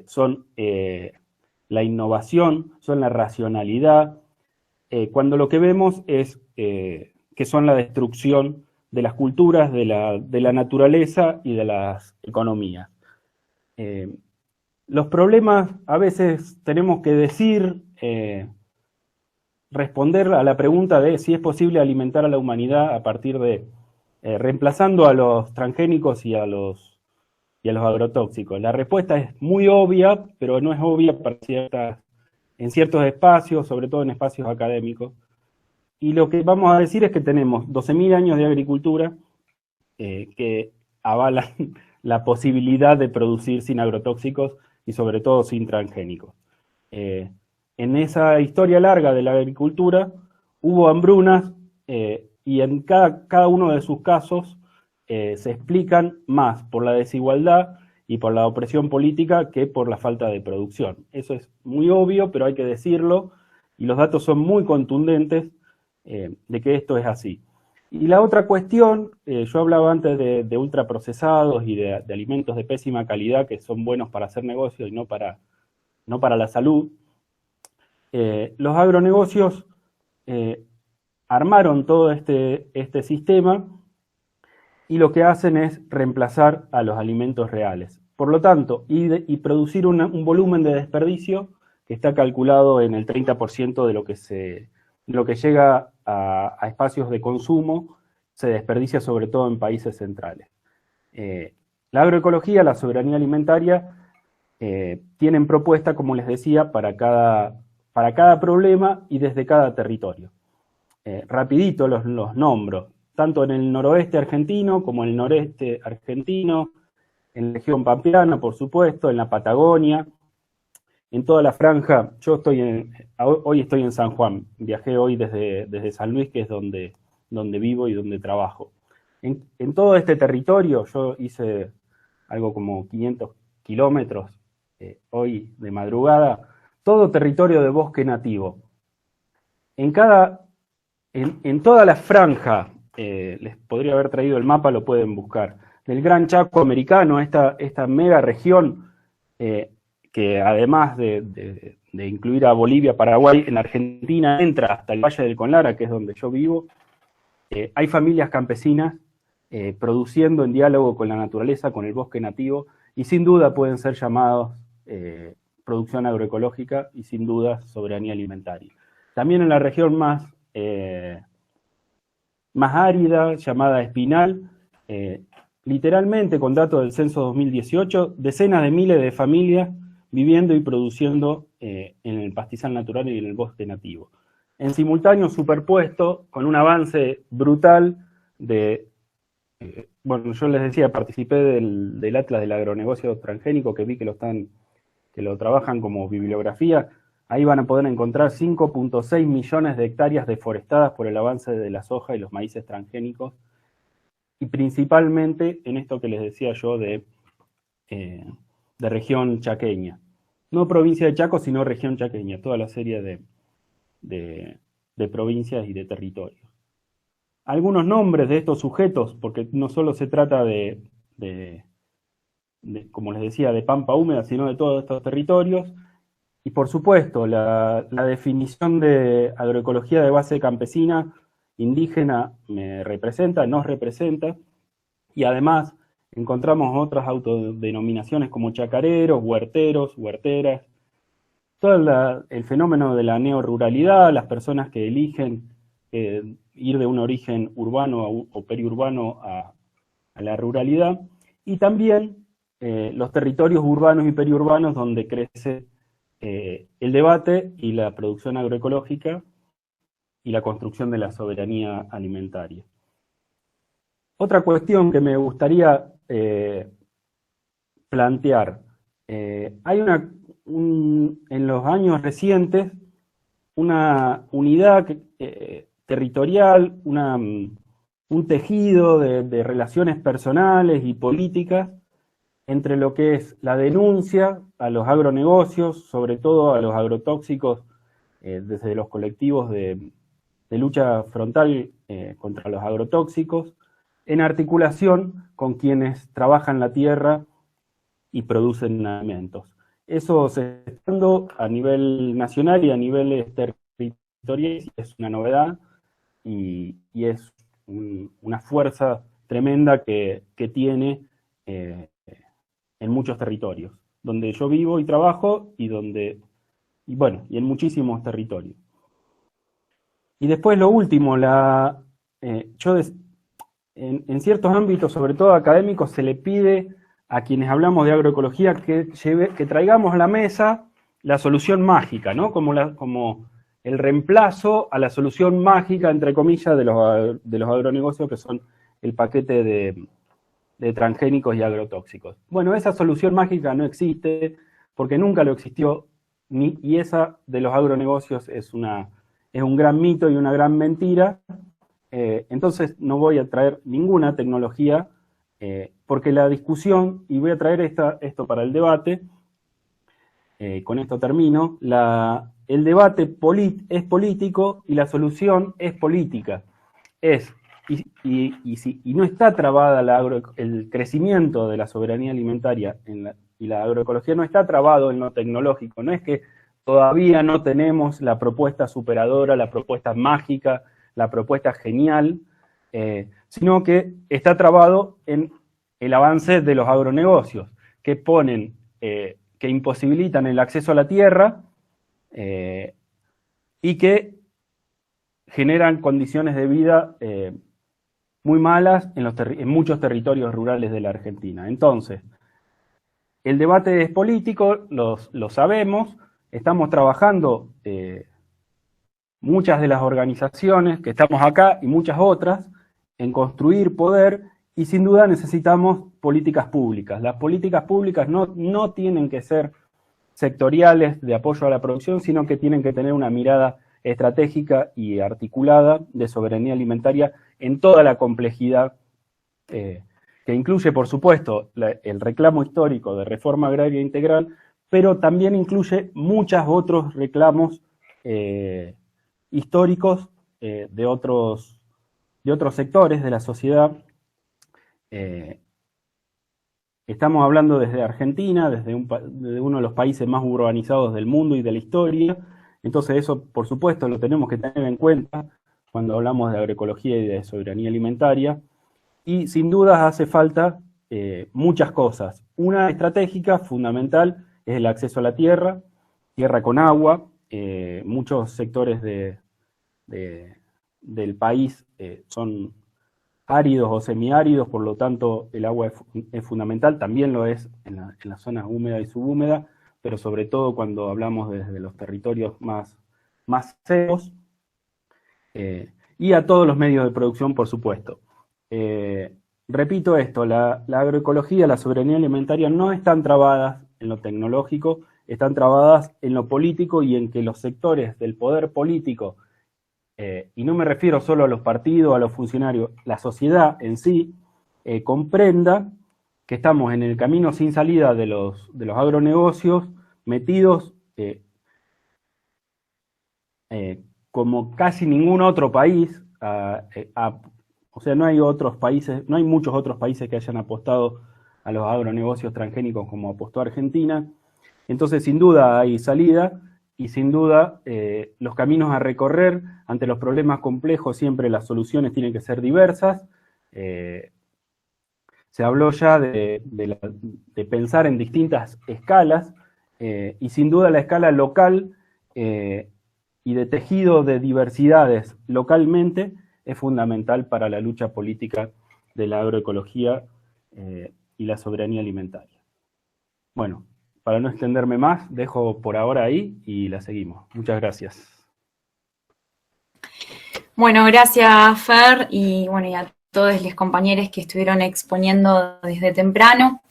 son la innovación, son la racionalidad, cuando lo que vemos es que son la destrucción de las culturas, de la naturaleza y de las economías. Los problemas, a veces tenemos que responder a la pregunta de si es posible alimentar a la humanidad a partir de reemplazando a los transgénicos y a y a los agrotóxicos? La respuesta es muy obvia, pero no es obvia en ciertos espacios, sobre todo en espacios académicos. Y lo que vamos a decir es que tenemos 12.000 años de agricultura que avalan la posibilidad de producir sin agrotóxicos y sobre todo sin transgénicos. En esa historia larga de la agricultura hubo hambrunas y en cada uno de sus casos se explican más por la desigualdad y por la opresión política que por la falta de producción. Eso es muy obvio, pero hay que decirlo, y los datos son muy contundentes de que esto es así. Y la otra cuestión, yo hablaba antes de ultraprocesados y de alimentos de pésima calidad que son buenos para hacer negocio y no para la salud. Los agronegocios armaron todo este sistema y lo que hacen es reemplazar a los alimentos reales. Por lo tanto, y producir un volumen de desperdicio que está calculado en el 30% de lo que llega a espacios de consumo, se desperdicia sobre todo en países centrales. La agroecología, la soberanía alimentaria, tienen propuesta, como les decía, para cada problema y desde cada territorio. Rapidito los nombro, tanto en el noroeste argentino como en el noreste argentino, en la región pampeana, por supuesto, en la Patagonia, en toda la franja. Hoy estoy en San Juan, viajé hoy desde San Luis, que es donde vivo y donde trabajo. En todo este territorio, yo hice algo como 500 kilómetros hoy de madrugada, todo territorio de bosque nativo. En toda la franja, les podría haber traído el mapa, lo pueden buscar, del Gran Chaco americano, esta mega región que además de incluir a Bolivia, Paraguay, en Argentina entra hasta el Valle del Conlara, que es donde yo vivo. Hay familias campesinas produciendo en diálogo con la naturaleza, con el bosque nativo, y sin duda pueden ser llamados producción agroecológica y sin duda soberanía alimentaria. También en la región más árida, llamada Espinal, literalmente con datos del censo 2018, decenas de miles de familias viviendo y produciendo en el pastizal natural y en el bosque nativo. En simultáneo, superpuesto, con un avance brutal bueno, yo les decía, participé del Atlas del Agronegocio Transgénico, que vi que lo trabajan como bibliografía. Ahí van a poder encontrar 5.6 millones de hectáreas deforestadas por el avance de la soja y los maíces transgénicos, y principalmente en esto que les decía yo de región chaqueña. No provincia de Chaco, sino región chaqueña, toda la serie de provincias y de territorios. Algunos nombres de estos sujetos, porque no solo se trata como les decía, de pampa húmeda, sino de todos estos territorios. Y por supuesto, la definición de agroecología de base campesina, indígena, nos representa, y además encontramos otras autodenominaciones como chacareros, huerteros, huerteras, todo el fenómeno de la neoruralidad, las personas que eligen ir de un origen urbano o periurbano a la ruralidad, y también los territorios urbanos y periurbanos donde crece el debate y la producción agroecológica y la construcción de la soberanía alimentaria. Otra cuestión que me gustaría plantear, hay en los años recientes una unidad territorial, un tejido de relaciones personales y políticas entre lo que es la denuncia a los agronegocios, sobre todo a los agrotóxicos, desde los colectivos de lucha frontal contra los agrotóxicos, en articulación con quienes trabajan la tierra y producen alimentos. Eso se está dando a nivel nacional y a nivel territorial, es una novedad y es una fuerza tremenda que tiene en muchos territorios, donde yo vivo y trabajo y en muchísimos territorios. Y después lo último, en ciertos ámbitos, sobre todo académicos, se le pide a quienes hablamos de agroecología que traigamos a la mesa la solución mágica, ¿no? Como el reemplazo a la solución mágica, entre comillas, de los agronegocios, que son el paquete de transgénicos y agrotóxicos. Bueno, esa solución mágica no existe, porque nunca lo existió, y esa de los agronegocios es un gran mito y una gran mentira. Entonces no voy a traer ninguna tecnología, porque la discusión, y voy a traer esto para el debate, con esto termino, el debate es político y la solución es política. Y no está trabada el crecimiento de la soberanía alimentaria y la agroecología no está trabado en lo tecnológico. No es que todavía no tenemos la propuesta superadora, la propuesta mágica, la propuesta genial, sino que está trabado en el avance de los agronegocios, que que imposibilitan el acceso a la tierra y que generan condiciones de vida muy malas en muchos territorios rurales de la Argentina. Entonces, el debate es político, lo sabemos, estamos trabajando muchas de las organizaciones que estamos acá y muchas otras en construir poder, y sin duda necesitamos políticas públicas. Las políticas públicas no tienen que ser sectoriales de apoyo a la producción, sino que tienen que tener una mirada estratégica y articulada de soberanía alimentaria en toda la complejidad, que incluye, por supuesto, el reclamo histórico de reforma agraria integral, pero también incluye muchos otros reclamos históricos de otros sectores de la sociedad. Estamos hablando desde Argentina, desde uno de los países más urbanizados del mundo y de la historia. Entonces eso, por supuesto, lo tenemos que tener en cuenta cuando hablamos de agroecología y de soberanía alimentaria. Y sin dudas hace falta muchas cosas. Una estratégica fundamental es el acceso a la tierra con agua. Muchos sectores del país son áridos o semiáridos, por lo tanto el agua es fundamental, también lo es en las zonas húmedas y subhúmedas, pero sobre todo cuando hablamos desde los territorios más secos, y a todos los medios de producción, por supuesto. Repito esto, la agroecología, la soberanía alimentaria no están trabadas en lo tecnológico, están trabadas en lo político y en que los sectores del poder político, y no me refiero solo a los partidos, a los funcionarios, la sociedad en sí, comprenda que estamos en el camino sin salida de los agronegocios, metidos como casi ningún otro país, o sea, no hay muchos otros países que hayan apostado a los agronegocios transgénicos como apostó Argentina. Entonces, sin duda hay salida, y sin duda los caminos a recorrer ante los problemas complejos, siempre las soluciones tienen que ser diversas. Se habló ya de pensar en distintas escalas, y sin duda la escala local y de tejido de diversidades localmente es fundamental para la lucha política de la agroecología y la soberanía alimentaria. Bueno, para no extenderme más, dejo por ahora ahí y la seguimos. Muchas gracias. Bueno, gracias Fer y a todos los compañeros que estuvieron exponiendo desde temprano.